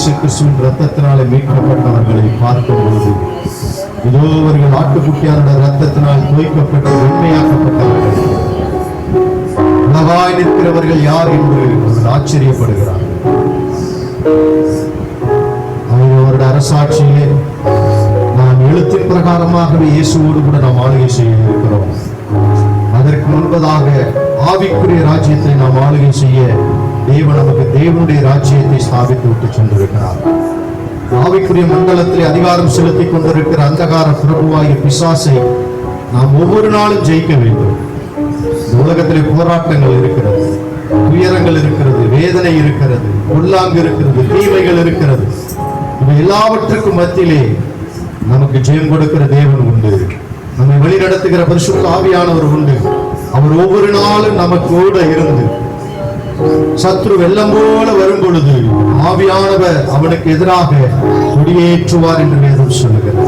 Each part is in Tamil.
இயேசு கிறிஸ்துவின் இரத்தத்தினாலே மீட்கப்பட்டவர்களை பார்க்கும் பொழுது இதோ அவர்கள் ஆட்டுக்குட்டியாருடைய இரத்தத்தினால் தோய்க்கப்பட்டு வெண்மையாக்கப்பட்டவர்கள் உலகாய் நிற்கிறவர்கள் யார் என்று அவர்கள் ஆச்சரியப்படுகிறார். அவருடைய அரசாட்சியிலே நாம் எழுத்தின் பிரகாரமாகவே இயேசுவோடு கூட நாம் ஆளுகை செய்ய இருக்கிறோம். அதற்கு முன்பதாக ஆவிக்குரிய ராஜ்யத்தை நாம் ஆளுகை செய்ய தேவன் நமக்கு தேவனுடைய ராஜ்யத்தை ஸ்தாபித்து விட்டு சென்றிருக்கிறார். ஆவிக்குரிய மண்டலத்தில் அதிகாரம் செலுத்திக் கொண்டிருக்கிற அந்தகார பிரபுவாகிய பிசாசை நாம் ஒவ்வொரு நாளும் ஜெயிக்க வேண்டும். உலகத்திலே போராட்டங்கள் இருக்கிறது, துயரங்கள் இருக்கிறது, வேதனை இருக்கிறது, பொல்லாங்கு இருக்கிறது, தீமைகள் இருக்கிறது. இவை எல்லாவற்றுக்கும் மத்தியிலே நமக்கு ஜெயம் கொடுக்கிற தேவன் உண்டு. நம்மை வழி நடத்துகிற பரிசுத்த ஆவியானவர் உண்டு. அவர் ஒவ்வொரு நாளும் நமக்கு கூட இருந்து சத்ரு வெள்ளம் போல வரும் பொழுது ஆவியானவர் அவனுக்கு எதிராக கொடியேற்றுவார் என்று வேதம் சொல்லுகிறது.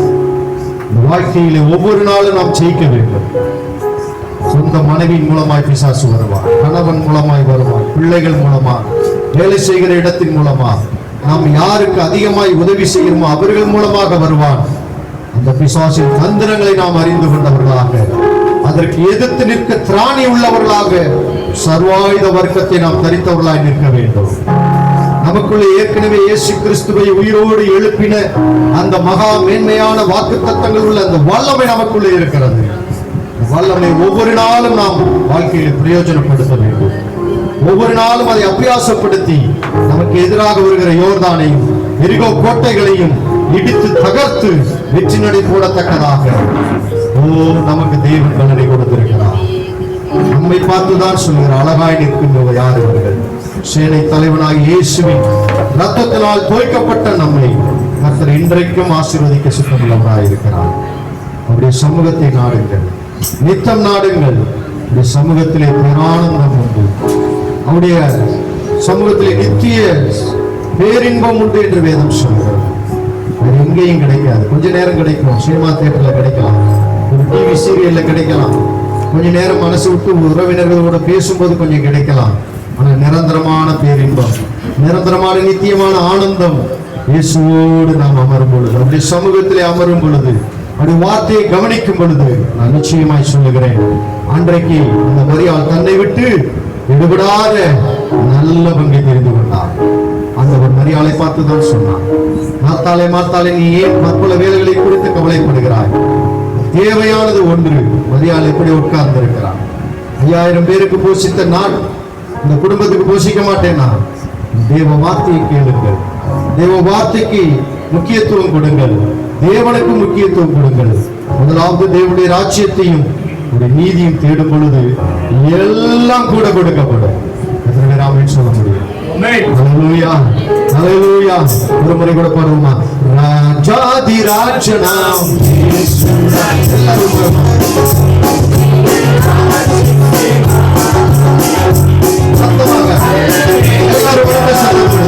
இந்த வாழ்க்கையிலே ஒவ்வொரு நாளும் நாம் ஜெயிக்க வேண்டும். சொந்த மனைவியின் மூலமாய் பிசாசு வருவார், கணவன் மூலமாய் வருவார், பிள்ளைகள் மூலமாக, வேலை செய்கிற இடத்தின் மூலமாக, நாம் யாருக்கு அதிகமாய் உதவி செய்கிறோமோ அவர்கள் மூலமாக வருவான். அந்த பிசாசின் தந்திரங்களை நாம் அறிந்து கொண்டவர்களாக, அதற்கு எதிர்த்து நிற்க திராணி உள்ளவர்களாக, சர்வாயுத வர்க்கத்தை நாம் தரித்தவர்களாய் நிற்க வேண்டும். நமக்குள்ளே ஏற்கனவே இயேசு கிறிஸ்துவை உயிரோடு எழுப்பின அந்த மகா மேன்மையான வாக்குத்தத்தங்கள் உள்ள அந்த வல்லமை நமக்குள்ளே இருக்கிறது. வல்லமை ஒவ்வொரு நாளும் நாம் வாழ்க்கையில் பிரயோஜனப்படுத்த வேண்டும். ஒவ்வொரு நாளும் அதை அபியாசப்படுத்தி நமக்கு எதிராக வருகிற யோர்தானையும் எரிகோ கோட்டைகளையும் இடித்து தகர்த்து வெற்றி நடை போடத்தக்கதாக நமக்கு தேவன் பலனை கொடுத்திருக்கிறார். நம்மை பார்த்துதான் சொல்கிறார், அழகாய் நிற்கின்றவர் யார் இவர்கள்? சேனை தலைவனாக இயேசுவின் ரத்தத்தினால் தோய்க்கப்பட்ட நம்மை கர்த்தர் இன்றைக்கும் ஆசீர்வதிக்க சுத்தமுள்ளவராய் இருக்கிறார். அவருடைய சமூகத்தை நாடுங்கள், நித்தம் நாடுங்கள். இந்த சமூகத்திலே பேரானந்தம் உண்டு, அவருடைய சமூகத்திலே நித்திய பேரின்பம் உண்டு என்று வேதம் சொல்கிறது. அது எங்கேயும் கிடைக்காது. கொஞ்ச நேரம் கிடைக்கும், சினிமா தியேட்டர்ல கிடைக்கலாம், ஒரு டிவி சீரியல்ல கிடைக்கலாம், கொஞ்ச நேரம் மனசு விட்டு உறவினர்களோட பேசும்போது கொஞ்சம் கிடைக்கலாம். ஆனால் நிரந்தரமான பேரின்பம், நிரந்தரமான நித்தியமான ஆனந்தம் இயேசுவோடு நாம் அமரும் பொழுது, அவருடைய சமூகத்திலே அமரும் பொழுது, அப்படி வார்த்தையை கவனிக்கும் பொழுது நான் நிச்சயமாய் சொல்லுகிறேன், அன்றைக்கு அந்த மரியாள் தன்னை விட்டு விடுபடாத நல்ல பங்கை தெரிந்து கொண்டார். அந்த ஒரு மரியாளை பார்த்துதான் சொன்னான், மார்த்தாளே மார்த்தாளே, நீ ஏன் பற்பல வேலைகளை குறித்து கவலைப்படுகிறாய்? தேவையானது ஒன்று. மரியாள் எப்படி உட்கார்ந்து இருக்கிறார்? 5000 பேருக்கு போஷித்த நான் இந்த குடும்பத்துக்கு போஷிக்க மாட்டேனா? தேவ வார்த்தையை கேளுங்கள், தேவ வார்த்தைக்கு முக்கியத்துவம் கொடுங்கள், தேவனுக்கு முக்கியத்துவம் கொடுங்கள். முதலாவது தேவனுடைய ராஜ்யத்தையும் நீதியும் தேடும் பொழுது எல்லாம் கூட கொடுக்கப்படும். எத்தனை பேர் ஆமென் சொல்ல முடியும்? ஹல்லேலூயா, ஹல்லேலூயா. ஒரு முறை கூட பாடுவோமா? ராஜாதி ராஜனாம் இயேசு எல்லாரும் சத்தமாக எல்லாரும் கூட சத்தமாக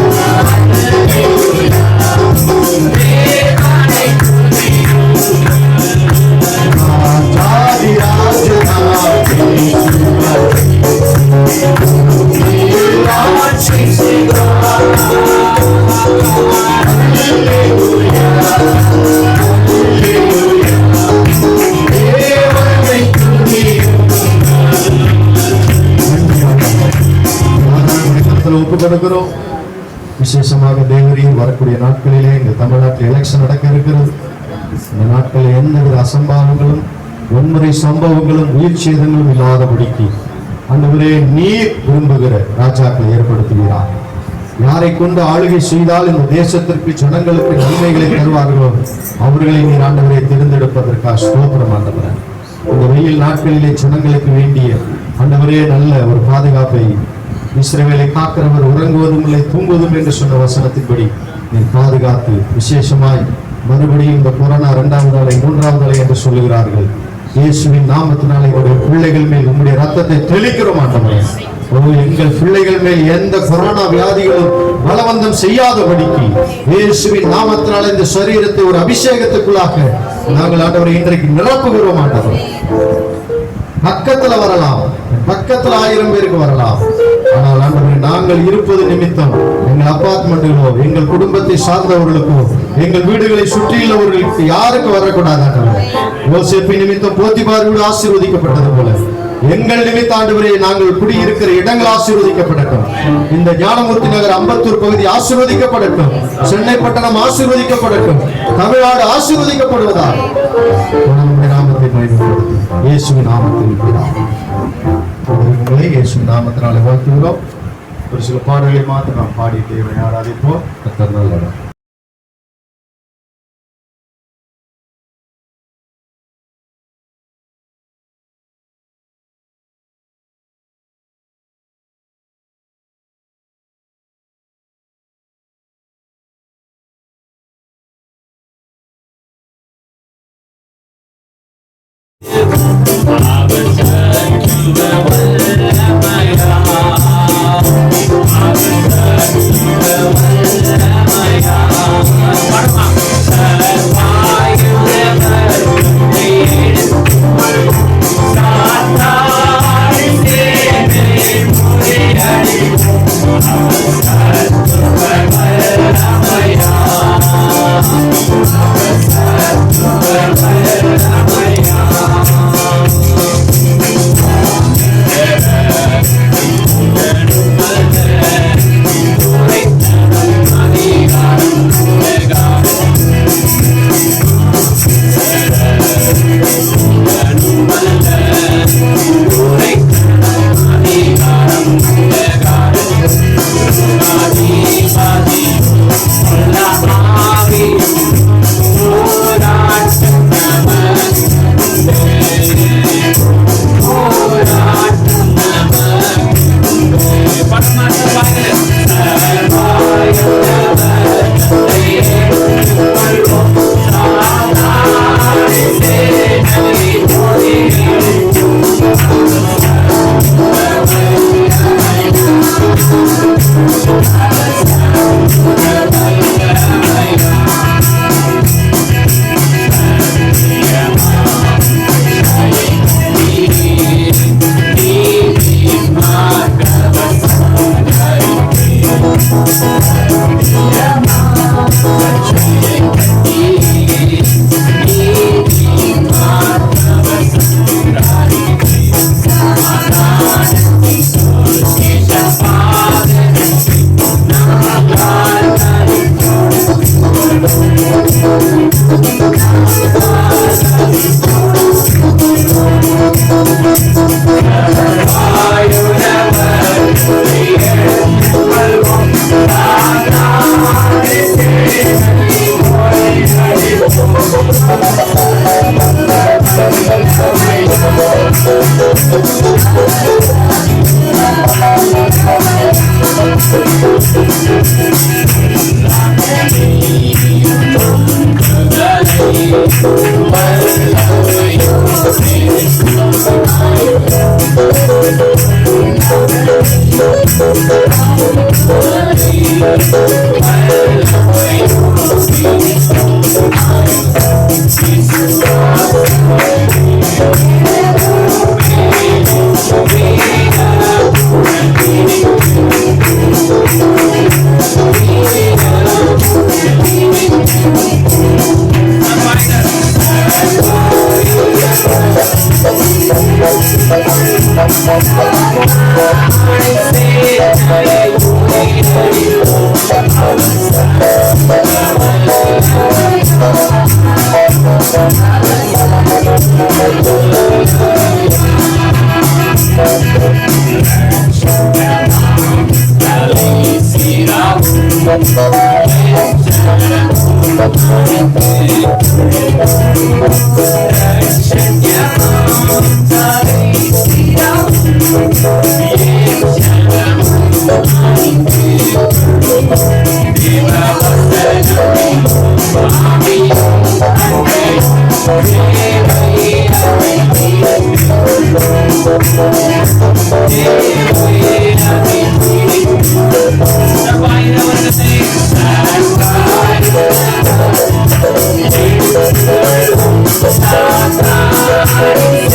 ஒப்பு கொடுக்கிறோம். விசேஷமாக தேவரையும் வரக்கூடிய நாட்களிலே இந்த தமிழ்நாட்டில் எலெக்ஷன் நடக்க இருக்கிறது. இந்த நாட்களில் எந்தவித அசம்பாவங்களும் வன்முறை சம்பவங்களும் உயிர் சேதங்களும் இல்லாதபடிக்கு ஆண்டவரே நீர் விரும்புகிற ராஜாக்களை ஏற்படுத்துகிறார். யாரை கொண்டு ஆளுகை செய்தால் இந்த தேசத்திற்கு ஜனங்களுக்கு நன்மைகளை தருவார்களோ அவர்களை நீர் ஆண்டவரை தேர்ந்தெடுப்பதற்காக ஸ்தோத்திரம் ஆண்டவரே. இந்த வெயில் நாட்களிலே ஜனங்களுக்கு வேண்டிய ஆண்டவரே நல்ல ஒரு பாதுகாப்பை, இஸ்ரவேலை காக்கிறவர் உறங்குவதும் இல்லை தூங்குவதும் என்று சொன்ன வசனத்தின்படி நீ பாதுகாத்து, விசேஷமாய் மறுபடியும் இந்த கொரோனா 2வது அலை 3வது அலை என்று சொல்லுகிறார்கள். இயேசுவின் நாமத்தினாலே எங்களுடைய பிள்ளைகள் மேல் உம்முடைய ரத்தத்தை தெளிக்கிறோம் ஆண்டவரே. எங்கள் பிள்ளைகள் மேல் எந்த கொரோனா வியாதிகளும் பலவந்தம் செய்யாதபடிக்கு இயேசுவின் நாமத்தினாலே இந்த சரீரத்தை ஒரு அபிஷேகத்துக்குள்ளாக நாங்கள் ஆண்டவரை இன்றைக்கு நிரப்புகிறோம் ஆண்டவரே. பக்கத்துல வரலாம், பக்கத்துல 1000 பேருக்கு வரலாம். ஆனால் ஆண்டவரே, நாங்கள் இருப்பது நிமித்தம் எங்கள் அபார்ட்மெண்ட்டிலோ எங்கள் குடும்பத்தை சார்ந்தவர்களுக்கோ எங்கள் வீடுகளை சுற்றியுள்ளவர்களுக்கு யாருக்கு வரக்கூடாது. யோசேப்பு நிமித்தம் போத்திபார் வீடு ஆசீர்வதிக்கப்பட்டது போல எங்கள் நிமித்த ஆண்டவரே நாங்கள் குடியிருக்கிற இடங்கள் ஆசீர்வதிக்கப்படட்டும். இந்த ஞானமூர்த்தி நகர் அம்பத்தூர் பகுதி ஆசீர்வதிக்கப்படட்டும். சென்னை பட்டணம் ஆசீர்வதிக்கப்படட்டும். தமிழ்நாடு ஆசீர்வதிக்கப்படுவதால் நாமத்தை பயன்படுத்தும் இயேசுவின் நாமத்தில் இயேசுவின் நாமத்தினாலே வாழ்த்துகிறோம். ஒரு சில பாடல்களை மாத்திரம் நாம் பாடி தேவனை ஆராதிப்போம். கர்த்தர் நல்லவர். Bye.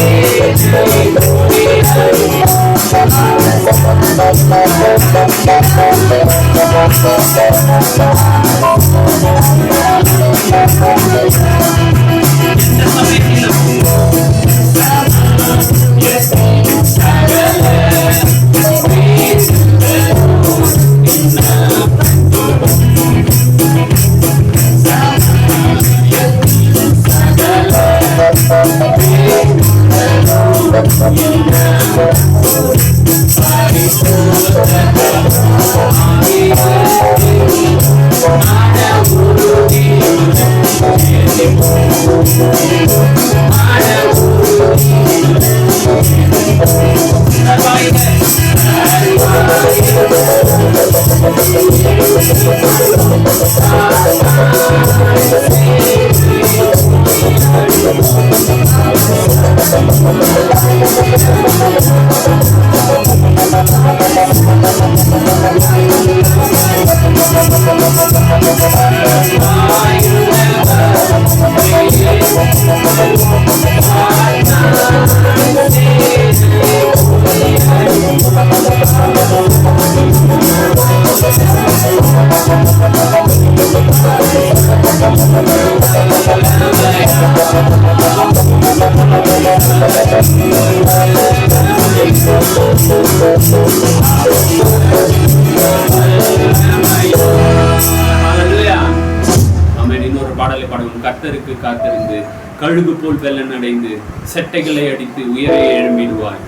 கர்த்தருக்கு காத்திருந்து கழுகு போல் வெள்ளன் அடைந்து செட்டைகளை அடித்து உயரே எழும்பிடுவாய்.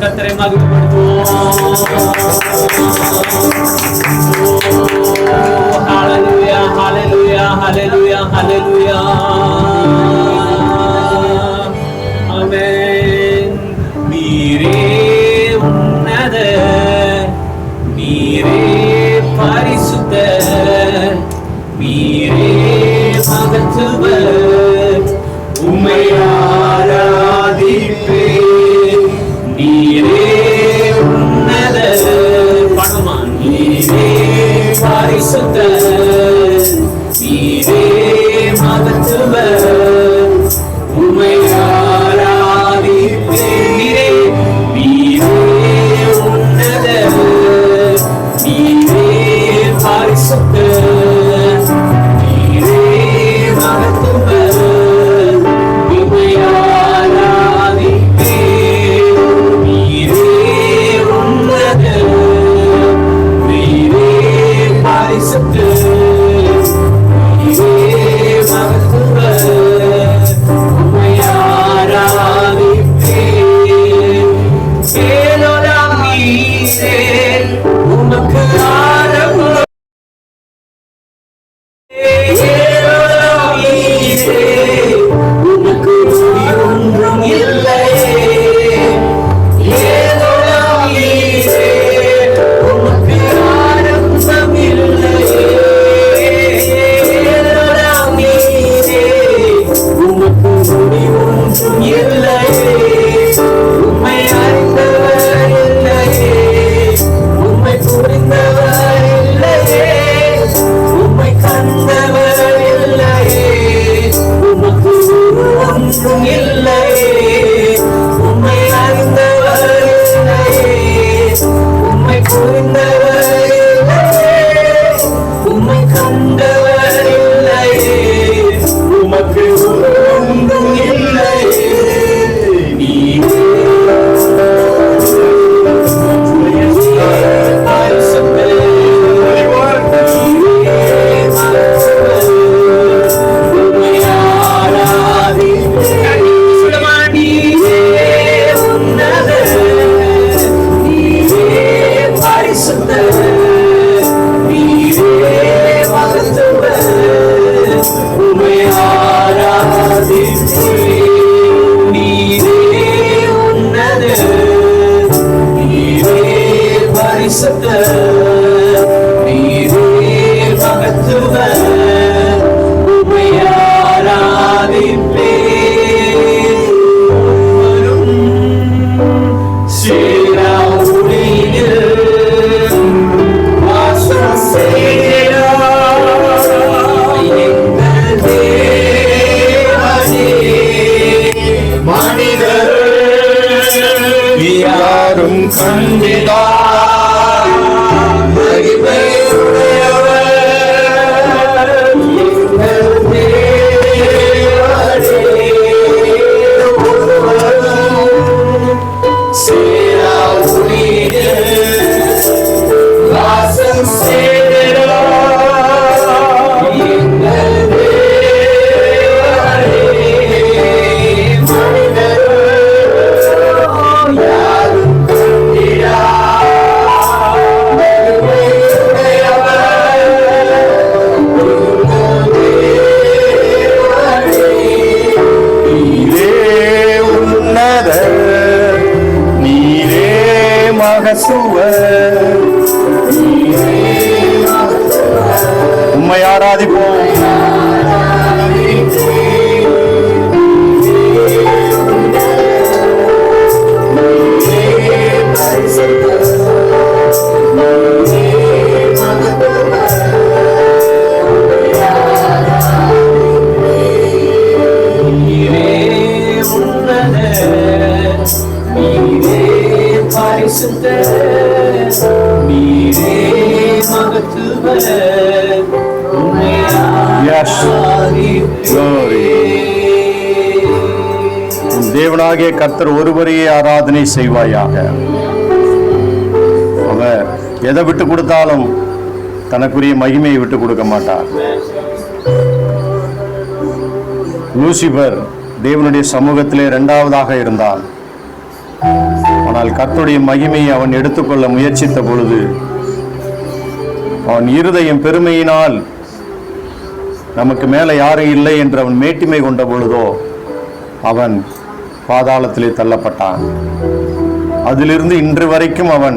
கர்த்தரை மகிமைப்படுத்துவோம். ஹalleluya ஹalleluya ஹalleluya ஹalleluya ஆமென். நீரே உன்னத, நீரே பரிசுத்த, நீரே மகத்துவர், உம்மை ஆராதிப்பேன். நீரே உன்னத, பணமா நீரே பரிசுத்த, நீரே மகத்துவர், உம்மை ஆராதிப்பேன். நீரே நீரே உன்னத, நீரே பரிசுத்த, நீரே மகத்துவர், உம்மை ஆராதிப்பேன். நீரே உன்னத, நீரே பரிசுத்த, நீரே மகத்துவர், உம்மை ஆராதிப்பேன். ஏலோலாம் நீரே, உமக்கு ஆரம்பம். ஏலோலாம் நீரே, உமக்கு ஒன்றும் இல்லையே. ஏலோலாம் நீரே, உமக்கு ஆரம்பம் இல்லையே. ஏலோலாம் நீரே, உமக்கு ஒன்றும் இல்லையே. உம்மை அறிந்தவர் இல்லையே, உம்மை புரிந்தவர் இல்லையே, உம்மை கண்டவர் இல்லையே. உமக்கு ஒன்றும் இல்லையே. உம்மை அறிந்தவர் இல்லையே, உம்மை புரிந்தவர் இல்லையே, உம்மை கண்டவர் இல்லையே. உமக்கு ஒன்றும் இல்லையே. நீரே பரிசுத்த, நீரே மகத்துவர், ஆராதிப்போம். Yes. Glory. தேவனாகிய கர்த்தர் ஒருவரையே ஆராதனை செய்வாயாக. அவர் எதை விட்டு கொடுத்தாலும் தனக்குரிய மகிமையை விட்டு கொடுக்க மாட்டார். லூசிபர் தேவனுடைய சமூகத்திலே இரண்டாவதாக இருந்தான். ஆனால் கர்த்தருடைய மகிமையை அவன் எடுத்துக்கொள்ள முயற்சித்த பொழுது அவன் இருதயம் பெருமையினால் நமக்கு மேலே யாரும் இல்லை என்று அவன் மேட்டிமை கொண்ட பொழுதோ அவன் பாதாளத்திலே தள்ளப்பட்டான். அதிலிருந்து இன்று வரைக்கும் அவன்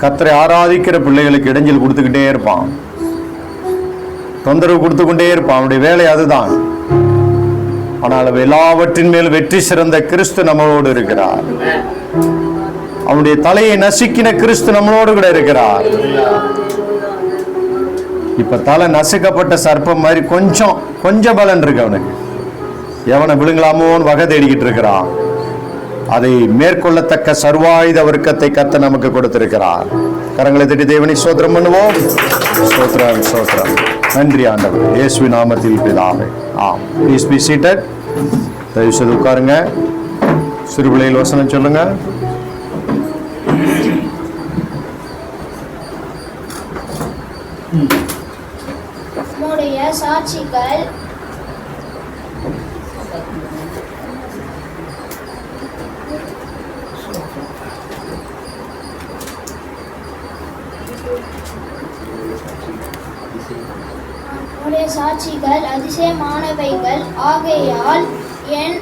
கர்த்தரை ஆராதிக்கிற பிள்ளைகளுக்கு இடைஞ்சல் கொடுத்துக்கிட்டே இருப்பான், தொந்தரவு கொடுத்து கொண்டே இருப்பான். அவனுடைய வேலை அதுதான். ஆனால் எல்லாவற்றின் மேல் வெற்றி சிறந்த கிறிஸ்து நம்மளோடு இருக்கிறார். அவனுடைய தலையை நசுக்கின கிறிஸ்து நம்மளோடு கூட இருக்கிறார். இப்ப தலை நசுக்கப்பட்ட சர்ப்பம் மாதிரி கொஞ்சம் பலன் இருக்கு அவனுக்கு. எவனை விழுங்கலாமோன்னு வகை தேடிக்கிட்டு இருக்கிறான். அதை மேற்கொள்ளத்தக்க சர்வாயுத வர்க்கத்தை கர்த்தர் நமக்கு கொடுத்திருக்கிறார். கரங்களை தட்டி தேவனை ஸ்தோத்திரம் பண்ணுவோம். ஸ்தோத்திரம் ஸ்தோத்திரம். நன்றி ஆண்டவர், இயேசுவின் நாமத்தில் பிதாவே. Please be seated. தயவு செய்து உட்காருங்க. சிறுபிள்ளையில் வசனம் சொல்லுங்க. சாட்சிகள் சாட்சிகள் அதிசயமானவைகள் ஆகையால் என்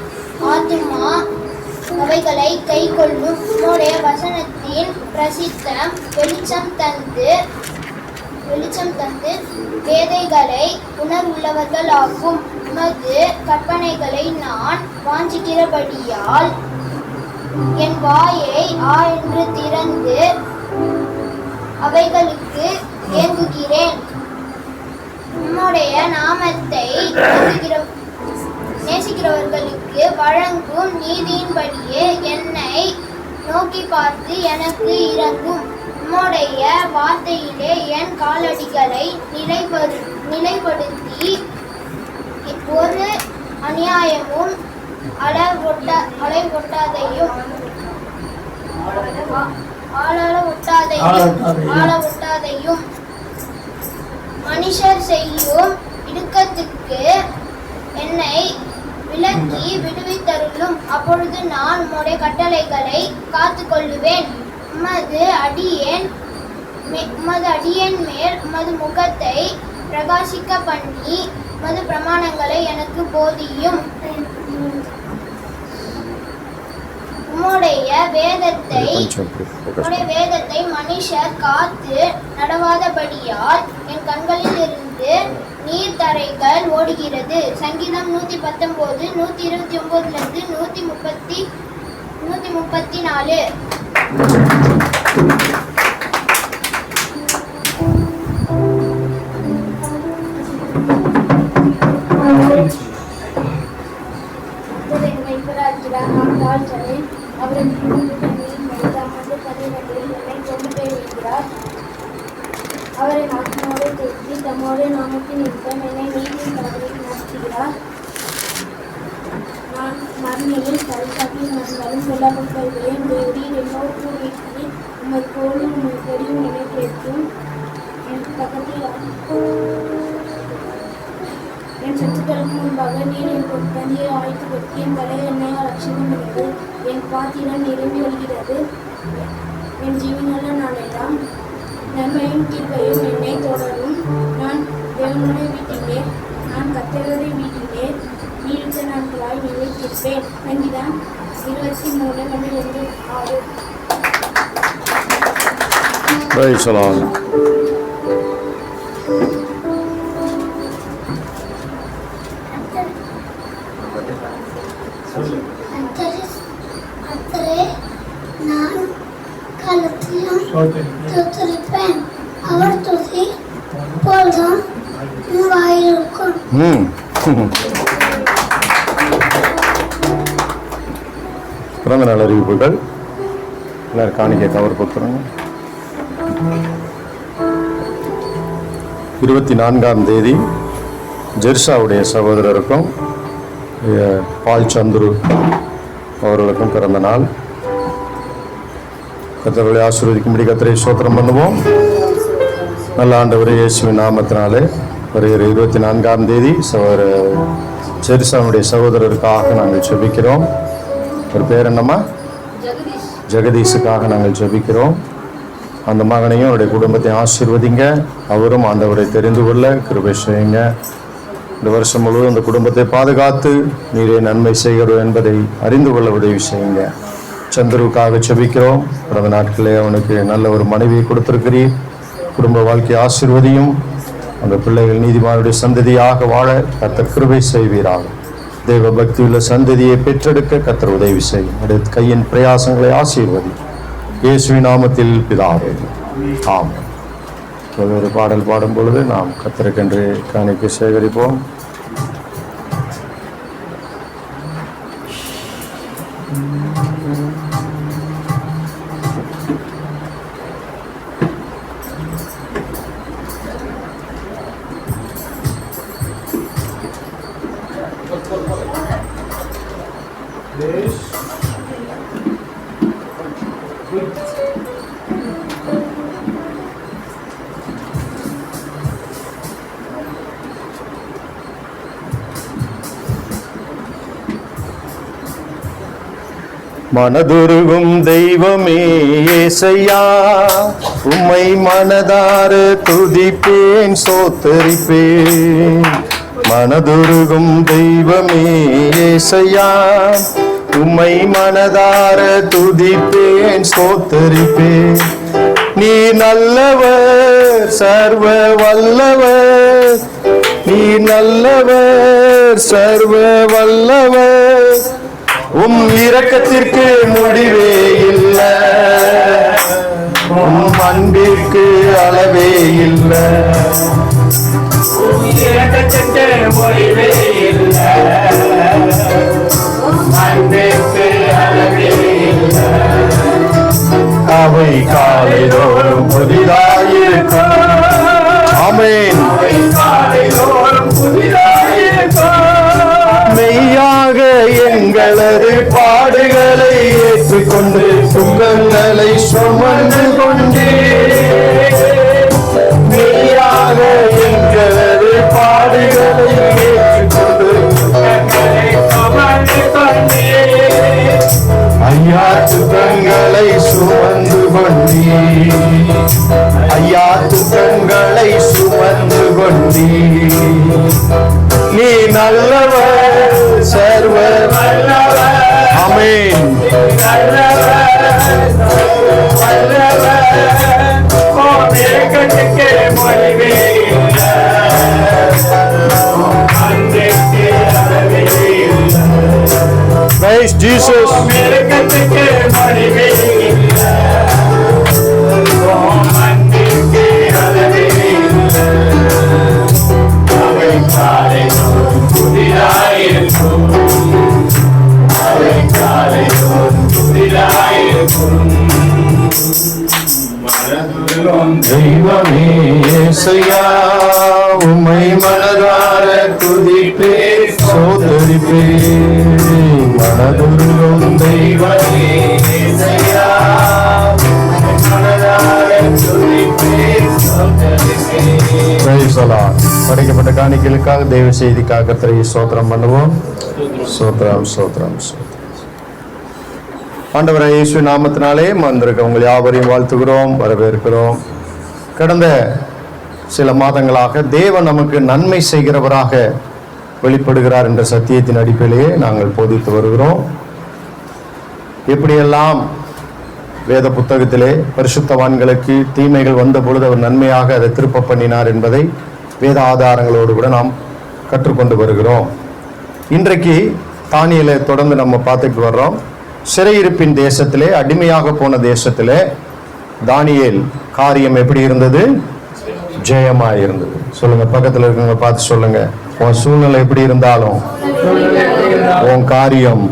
ஆத்துமா அவைகளை கை கொள்ளும். உம்முடைய வசனத்தின் பிரசித்தம் வெளிச்சம் தந்து வேதைகளை உணர்வுள்ளவர்களாகும். உமது கற்பனைகளை நான் வாஞ்சிக்கிறபடியால் என் வாயை என்று திறந்து அவைகளுக்கு ஏங்குகிறேன். உம்முடைய நாமத்தை நேசிக்கிறவர்களுக்கு வழங்கும் நீதியின்படியே என்னை நோக்கி பார்த்து எனக்கு இரங்கும். உம்முடைய வார்த்தையிலே என் காலடிகளை நிலைப்படுத்தி ஒரு அநியாயமும் ஆளவொட்டாதையும் மனுஷர் செய்யும் இடுக்கத்துக்கு என்னை விலக்கி விடுவித்தருளும். அப்பொழுது நான் உம்முடைய கட்டளைகளை காத்து கொள்ளுவேன். உமது அடியேன் மேல் உமது முகத்தை பிரகாசிக்க பண்ணி உமது பிரமாணங்களை எனக்கு போதியும். உம்முடைய வேதத்தை மனுஷர் காத்து நடவாதபடியால் என் கண்களில் இருந்து நீர்த்தரைகள் ஓடுகிறது. சங்கீதம் 119 129 134. அவரை ஆத்மாவோடு தேடி தம்மோடு நாமத்தின் நிமித்தம் என்னை நீதியின் பாதையில் நடத்துகிறார். நான் மரணியில் பரிசாட்டில் நடந்தாலும் கொல்லப்பட்டவர்களையும் தேவரீர் என்னோடு இருக்கிறேன். உமது கோலும் உமது கொடியும் என்னை கேட்கும். எனக்கு பக்கத்தில் என் சத்துக்களுக்கு முன்பாக நீர் என் தந்தையை ஆய்த்து வைத்து என் தலையை எண்ணெயால் அபிஷேகம் உள்ளது. என் பாத்திரம் நிரம்பி வருகிறது. என் ஜீவனுள்ள நாளெல்லாம் நன்மையும் தீர்வையும் என்னை தொடரும். நான் தேவனுடைய வீட்டிலே கர்த்தருடைய வீட்டிலே நீடித்த நாட்களாய் நிலைத்திருப்பேன். சங்கீதம் 23:2-6. துதிப்பேன். அவர் துதி எப்பொழுதும் என் வாயில் இருக்கும். பிறந்த நாள் அறிவிப்புகள் எல்லாரும் காணிக்கை கவர் கொடுத்துருங்க. 24ஆம் தேதி ஜெர்சாவுடைய சகோதரருக்கும் பால் சந்துரு அவர்களுக்கும் பிறந்த நாள். கர்த்தர்களை ஆசீர்வதிக்கும்படி கர்த்தரை ஸ்தோத்திரம் பண்ணுவோம். நல்ல ஆண்டவரே இயேசுவின் நாமத்தினாலே வருகிற 24ஆம் தேதி ஜெர்சாவுடைய சகோதரருக்காக நாங்கள் ஜெபிக்கிறோம். ஒரு பேர் என்னம்மா? ஜெகதீஷுக்காக நாங்கள் ஜெபிக்கிறோம். அந்த மகனையும் அவருடைய குடும்பத்தையும் ஆசீர்வதிங்க. அவரும் ஆண்டவரை தெரிந்து கொள்ள கிருபை செய்யுங்க. இந்த வருஷம் முழுவதும் அந்த குடும்பத்தை பாதுகாத்து நீரே நன்மை செய்கிறோம் என்பதை அறிந்து கொள்ள உதவி செய்யுங்க. சந்துருவுக்காக ஜெபிக்கிறோம். பிறந்த நாட்களே அவனுக்கு நல்ல ஒரு மனைவியை கொடுத்திருக்கிறீர். குடும்ப வாழ்க்கையை ஆசீர்வதியும். அந்த பிள்ளைகள் நீதிமானுடைய சந்ததியாக வாழ கர்த்தர் கிருபை செய்வீராக. தெய்வ பக்தியுள்ள சந்ததியை பெற்றெடுக்க கர்த்தர் உதவி செய்யும். அடுத்த கையின் பிரயாசங்களை ஆசீர்வதி. இயேசுவின் நாமத்தில் பிதாவே ஆமென். ஒரு பாடல் பாடும் பொழுது நாம் கர்த்தருக்கென்று காணிக்கை சேகரிப்போம். மனதுருகும் தெய்வமே ஏசையா, உம்மை மனதார துதிப்பேன் சோத்தரிப்பேன். மனதுருகும் தெய்வமே ஏசையா, உம்மை மனதார துதிப்பேன் சோத்தரிப்பேன். நீ நல்லவர் சர்வ வல்லவர், நீ நல்லவர் சர்வ வல்லவர். உம் இரக்கத்திற்கு முடிவே இல்லை, உம் அன்பிற்கு அளவே இல்லை. இரக்கத்திற்கு முடிவே இல்லை, அன்பிற்கு அளவே இல்லை. அவை காலைதோறும் புதிதாயிருக்கும். ஆமென். அவை காலைதோறும் புதிதாயிருக்கும். மெய்யாக எங்களது பாடுகளை ஏற்றுக்கொண்டு துன்பங்களை சுமந்து கொண்டே, மெய்யாக எங்களது பாடுகளை ஏற்றுக்கொண்டு துன்பங்களை சுமந்து கொண்டே, ஐயா துன்பங்களை சுமந்து கொண்டே, ஐயா துன்பங்களை சுமந்து கொண்டே. நீ நல்லவர் சர்வ வல்லவர். ஆமென். நல்லவர் வல்லவர். உம் இரக்கத்திற்கு முடிவே இல்லை, அன்பிற்கு அளவே இல்லை. Praise Jesus. உம் இரக்கத்திற்கு முடிவே இல்லை, உம் அன்பிற்கு அளவே இல்லை. அவை காலைதோறும் புதிதாயிருக்கும், அவை காலைதோறும் புதிதாயிருக்கும். மனதுருகும் தெய்வமே ஏசையா, உம்மை மனதார துதிப்பேன் சோதரிப்பேன். மனதுருகும் தெய்வமே ஏசையா, உம்மை மனதார துதிப்பேன் சோதரிப்பேன். படைக்கப்பட்ட காணிக்கைகளுக்காக தெய்வ செய்திக்காக கர்த்தரை ஸ்தோத்திரம் பண்ணுவோம். ஸ்தோத்திரம் ஸ்தோத்திரம் ஸ்தோத்திரம். ஆண்டவராகிய இயேசு நாமத்தினாலே வந்திருக்க உங்கள் யாவரையும் வாழ்த்துகிறோம், வரவேற்கிறோம். கடந்த சில மாதங்களாக தேவன் நமக்கு நன்மை செய்கிறவராக வெளிப்படுகிறார் என்ற சத்தியத்தின் அடிப்படையிலேயே நாங்கள் போதித்து வருகிறோம். எப்படியெல்லாம் வேத புத்தகத்திலே பரிசுத்தவான்களுக்கு தீமைகள் வந்த பொழுது அவர் நன்மையாக அதை திருப்ப பண்ணினார் என்பதை வேத ஆதாரங்களோடு கூட நாம் கற்றுக்கொண்டு வருகிறோம். இன்றைக்கு தானியேலை தொடர்ந்து நம்ம பார்த்துட்டு வர்றோம். சிறையிருப்பின் தேசத்திலே, அடிமையாக போன தேசத்திலே தானியேல் காரியம் எப்படி இருந்தது? ஜெயமா இருந்தது. சொல்லுங்க, பக்கத்துல இருக்கவங்க பார்த்து சொல்லுங்க, உன் சூழ்நிலை எப்படி இருந்தாலும் உன் காரியம்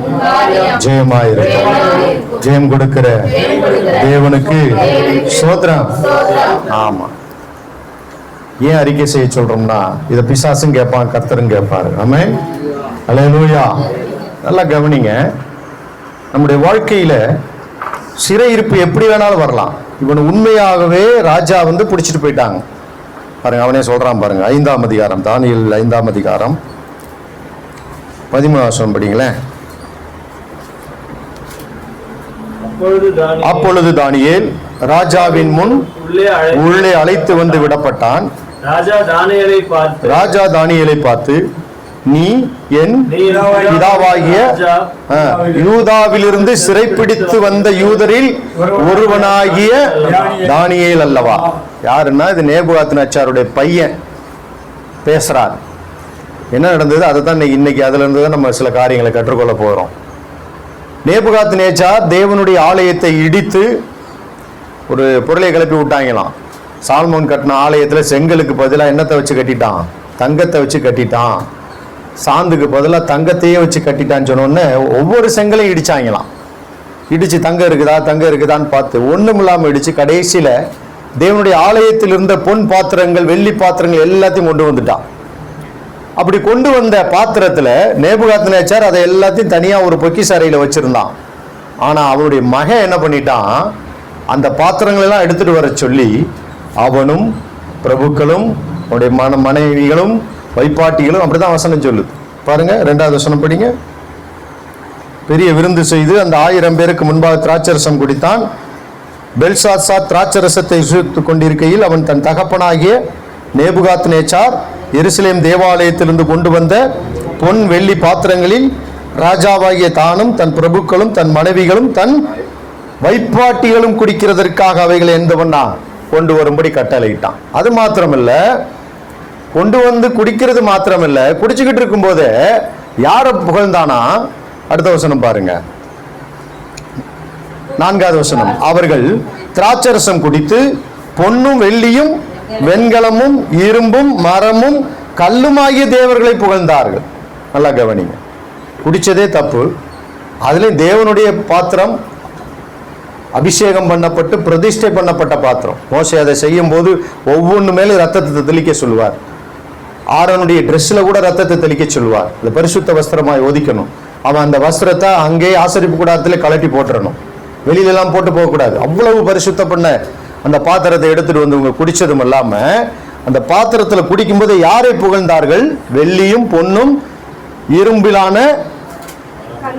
ஜெயமா இருக்கும். ஜெயம் கொடுக்கிற தேவனுக்கு ஸ்தோத்திரம். ஆமா. ஏன் அறிக்கை செய்ய சொல்றோம்னா, இத பிசாசும் கேட்பான், கர்த்தரும் கேட்பாரு. ஆமென், அல்லேலூயா. நல்லா கவனிங்க, நம்முடைய வாழ்க்கையில சிறையிருப்பு எப்படி வேணாலும் வரலாம். இவன் உண்மையாகவே ராஜா பிடிச்சிட்டு போயிட்டாங்க பாருங்க. அவனே சொல்றான் பாருங்க, 5ஆம் அதிகாரம், தானியேல் 5ஆம் அதிகாரம் 13 படிங்களேன். அப்பொழுது தானியேல் ராஜாவின் முன் உள்ளே அழைத்து வந்து விடப்பட்டான். ராஜா தானியேலை பார்த்து, நீ என் பிதாவாகிய யூதாவிலிருந்து சிறைப்பிடித்து வந்த யூதரில் ஒருவனாகிய தானியேல் அல்லவா? யாருன்னா, இது நேபுகாத்நேச்சாருடைய பையன் பேசுறார். என்ன நடந்தது அதை தான் இன்னைக்கு அதுல இருந்து தான் நம்ம சில காரியங்களை கற்றுக்கொள்ள போறோம். நேபுகாத்நேச்சார் தேவனுடைய ஆலயத்தை இடித்து ஒரு பொருளை கிளப்பி விட்டாங்களாம். சால்மோன் கட்டின ஆலயத்துல செங்கலுக்கு பதிலாக என்னத்தை வச்சு கட்டிட்டான்? தங்கத்தை வச்சு கட்டிட்டான். சாந்துக்கு பதிலாக தங்கத்தையே வச்சு கட்டிட்டான்னு சொன்னோடனே ஒவ்வொரு செங்கலையும் இடிச்சாங்களாம். இடிச்சு தங்கம் இருக்குதான்னு பார்த்து ஒண்ணும் இல்லாம இடிச்சு கடைசியில தேவனுடைய ஆலயத்தில் இருந்த பொன் பாத்திரங்கள், வெள்ளி பாத்திரங்கள் எல்லாத்தையும் கொண்டு வந்துட்டான். அப்படி கொண்டு வந்த பாத்திரத்துல நேபுகாத்நேச்சார் அதை எல்லாத்தையும் தனியா ஒரு பொக்கிஷ அறையில வச்சிருந்தான். ஆனா அவனுடைய மகன் என்ன பண்ணிட்டான், அந்த பாத்திரங்கள் எல்லாம் எடுத்துட்டு வர சொல்லி அவனும் பிரபுக்களும் அவனுடைய மனைவிகளும் வைப்பாட்டிகளும், அப்படிதான் வசனம் சொல்லுது பாருங்க. 2வது வசனம் படிங்க. பெரிய விருந்து செய்து அந்த 1000 பேருக்கு முன்பாக திராட்சரசம் குடித்தான். பெல்சாத்சார் திராட்சரசத்தை சுற்றிக் கொண்டிருக்கையில் அவன் தன் தகப்பனாகிய நேபுகாத்நேச்சார் எருசலேம் தேவாலயத்திலிருந்து கொண்டு வந்த பொன் வெள்ளி பாத்திரங்களில் ராஜாவாகிய தானும் தன் பிரபுக்களும் தன் மனைவிகளும் தன் வைப்பாட்டிகளும் குடிக்கிறதற்காக அவைகளை எந்தவண்ணா கொண்டு வரும்படி கட்டளையிட்டான். அது மாத்திரமல்ல, கொண்டு வந்து குடிக்கிறது மாத்திரமல்ல, குடிச்சுக்கிட்டு இருக்கும் போதே யார புகழ்ந்தானா? அடுத்த வசனம் பாருங்க, 4வது வசனம். அவர்கள் திராட்சரசம் குடித்து பொன்னும் வெள்ளியும் வெண்கலமும் இரும்பும் மரமும் கல்லுமாகிய தேவர்களை புகழ்ந்தார்கள். நல்லா கவனிங்க, குடிச்சதே தப்பு. அதுலயும் தேவனுடைய பாத்திரம் அபிஷேகம் பண்ணப்பட்டு பிரதிஷ்டை பண்ணப்பட்ட பாத்திரம். மோசே அதை செய்யும் போது ஒவ்வொன்று மேலும் ரத்தத்தை தெளிக்க சொல்லுவார். ஆரோனுடைய ட்ரெஸ்ல கூட ரத்தத்தை தெளிக்க சொல்லுவார். இந்த பரிசுத்த வஸ்திரமாய் ஒதிக்கணும். அவன் அந்த வஸ்திரத்தை அங்கே ஆசரிப்பு கூடாரத்துல கலட்டி போட்டுறணும், வெளியில எல்லாம் போட்டு போகக்கூடாது. அவ்வளவு பரிசுத்த பண்ண அந்த பாத்திரத்தை எடுத்துட்டு வந்து இவங்க குடிச்சதும் இல்லாம அந்த பாத்திரத்துல குடிக்கும்போது யாரை புகழ்ந்தார்கள்? வெள்ளியும் பொன்னும் இரும்பிலான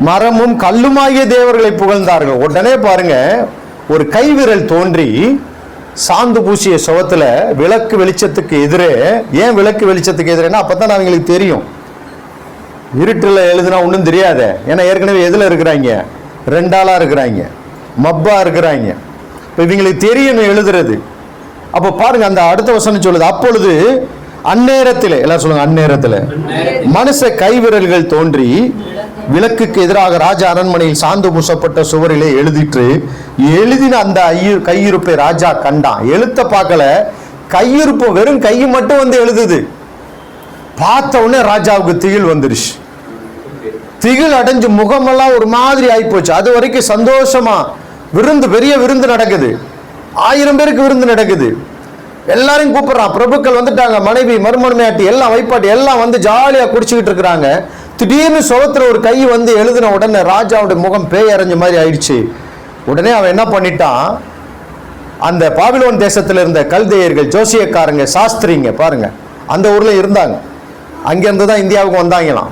மரமும் கல்லுமாகிய தேவர்களை புகழ்ந்தார்கள். உடனே பாருங்க, ஒரு கைவிரல் தோன்றி சாந்து பூசிய சுவத்துல விளக்கு வெளிச்சத்துக்கு எதிரே. ஏன் விளக்கு வெளிச்சத்துக்கு எதிரேன்னா அப்பதான் அவங்களுக்கு தெரியும். இருட்டுல எழுதுனா ஒன்றும் தெரியாத. ஏன்னா ஏற்கனவே எதுல இருக்கிறாங்க? 2 ஆளா இருக்கிறாங்க, மப்பா இருக்கிறாங்க. இப்ப இவங்களுக்கு தெரியணும் எழுதுறது. அப்ப பாருங்க, அந்த அடுத்த வசனம் சொல்லுது, அப்பொழுது அந்நேரத்தில், எல்லாம் சொல்லுங்க, அந்நேரத்தில் மனுஷ கைவிரல்கள் தோன்றி விளக்குக்கு எதிராக ராஜா அரண்மனையில் சாந்து பூசப்பட்ட சுவரிலே எழுதிட்டு எழுதின அந்த கையிருப்பை ராஜா கண்டான். எழுத்த பார்க்கல, கையிருப்பு வெறும் கை மட்டும் வந்து எழுதுது. பார்த்த உடனே ராஜாவுக்கு திகில் வந்துருச்சு. திகில் அடைஞ்சு முகமெல்லாம் ஒரு மாதிரி ஆயிப்போச்சு. அது வரைக்கும் சந்தோஷமா விருந்து, பெரிய விருந்து நடக்குது. 1000 பேருக்கு விருந்து நடக்குது. எல்லாரையும் கூப்பிடுறான். பிரபுக்கள் வந்துட்டாங்க, மனைவி மருமனையாட்டி எல்லாம் வைப்பாட்டி எல்லாம் வந்து ஜாலியா குடிச்சுக்கிட்டு இருக்கிறாங்க. திடீர்னு சுவத்துல ஒரு கை வந்து எழுதின உடனே ராஜாவுடைய முகம் பேய் அரைஞ்ச மாதிரி ஆயிடுச்சு. உடனே அவன் என்ன பண்ணிட்டான், அந்த பாபிலோன் தேசத்துல இருந்த கல்தேயர்கள், ஜோசியக்காரங்க, சாஸ்திரிங்க பாருங்க, அந்த ஊர்ல இருந்தாங்க. அங்கிருந்து தான் இந்தியாவுக்கு வந்தாங்களாம்.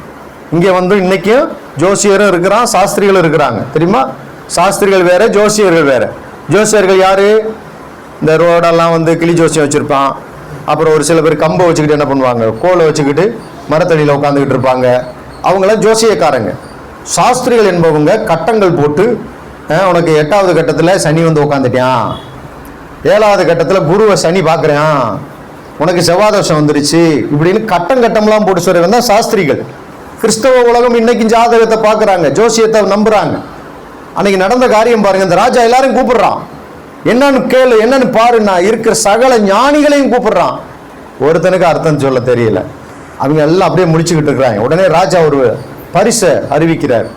இங்கே வந்து இன்னைக்கும் ஜோசியரும் இருக்கிறான், சாஸ்திரிகளும் இருக்கிறாங்க. தெரியுமா? சாஸ்திரிகள் வேற, ஜோசியர்கள் வேற. ஜோசியர்கள் யாரு? இந்த ரோடெல்லாம் வந்து கிளி ஜோசியம் வச்சிருப்பான். அப்புறம் ஒரு சில பேர் கம்பை வச்சுக்கிட்டு என்ன பண்ணுவாங்க, கோலை வச்சுக்கிட்டு மரத்தடியில் உட்காந்துக்கிட்டு இருப்பாங்க. அவங்களாம் ஜோசியக்காரங்க. சாஸ்திரிகள் என்பவங்க கட்டங்கள் போட்டு, உனக்கு 8வது கட்டத்தில் சனி வந்து உட்காந்துட்டான், 7வது கட்டத்தில் குருவை சனி பார்க்குறான், உனக்கு செவ்வாதோஷம் வந்துருச்சு, இப்படின்னு கட்டம்லாம் போட்டு சொல்றவங்க தான் சாஸ்திரிகள். கிறிஸ்தவ உலகம் இன்னைக்கு ஜாதகத்தை பார்க்குறாங்க, ஜோசியத்தை நம்புறாங்க. அன்னைக்கு நடந்த காரியம் பாருங்க, இந்த ராஜா எல்லாரும் கூப்பிடுறான். என்னன்னு கேளு, என்னன்னு பாருன்னா இருக்கிற சகல ஞானிகளையும் கூப்பிடுறான். ஒருத்தனுக்கு அர்த்தம் சொல்ல தெரியல. அவங்க எல்லாம் அப்படியே முடிச்சுக்கிட்டு இருக்கிறாங்க. உடனே ராஜா ஒரு பரிசை அறிவிக்கிறார்.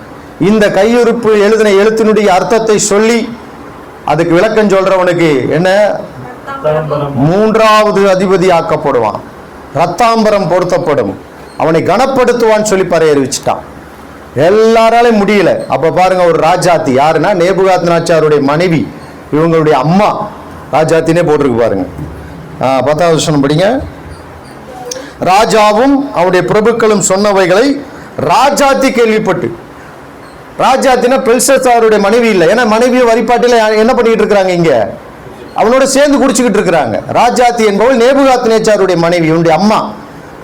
இந்த கையுறுப்பு எழுதின எழுத்தினுடைய அர்த்தத்தை சொல்லி அதுக்கு விளக்கம் சொல்றவனுக்கு என்ன, 3வது அதிபதி ஆக்கப்படுவான், ரத்தாம்பரம் பொருத்தப்படும், அவனை கனப்படுத்துவான்னு சொல்லி பறையறிவிச்சிட்டான். எல்லாராலையும் முடியல. அப்ப பாருங்க, ஒரு ராஜாத்தி யாருன்னா நேபுகாத்நேச்சாருடைய மனைவி, இவங்களுடைய அம்மா ராஜாத்தினே போட்டிருக்கு பாருங்க. 10வது வசனம் படிங்க. ராஜாவும் அவருடைய பிரபுக்களும் சொன்னவைகளை ராஜாத்தி கேள்விப்பட்டு, ராஜாத்தினா பெல்ஷாத்சாருடைய மனைவி இல்லை, ஏன்னா மனைவியை வரிப்பாட்டில என்ன பண்ணிட்டு இருக்கிறாங்க, இங்க அவனோட சேர்ந்து குடிச்சுக்கிட்டு இருக்கிறாங்க. ராஜாத்தி என்பவள் நேபுகாத்நேச்சாருடைய மனைவி, இவனுடைய அம்மா,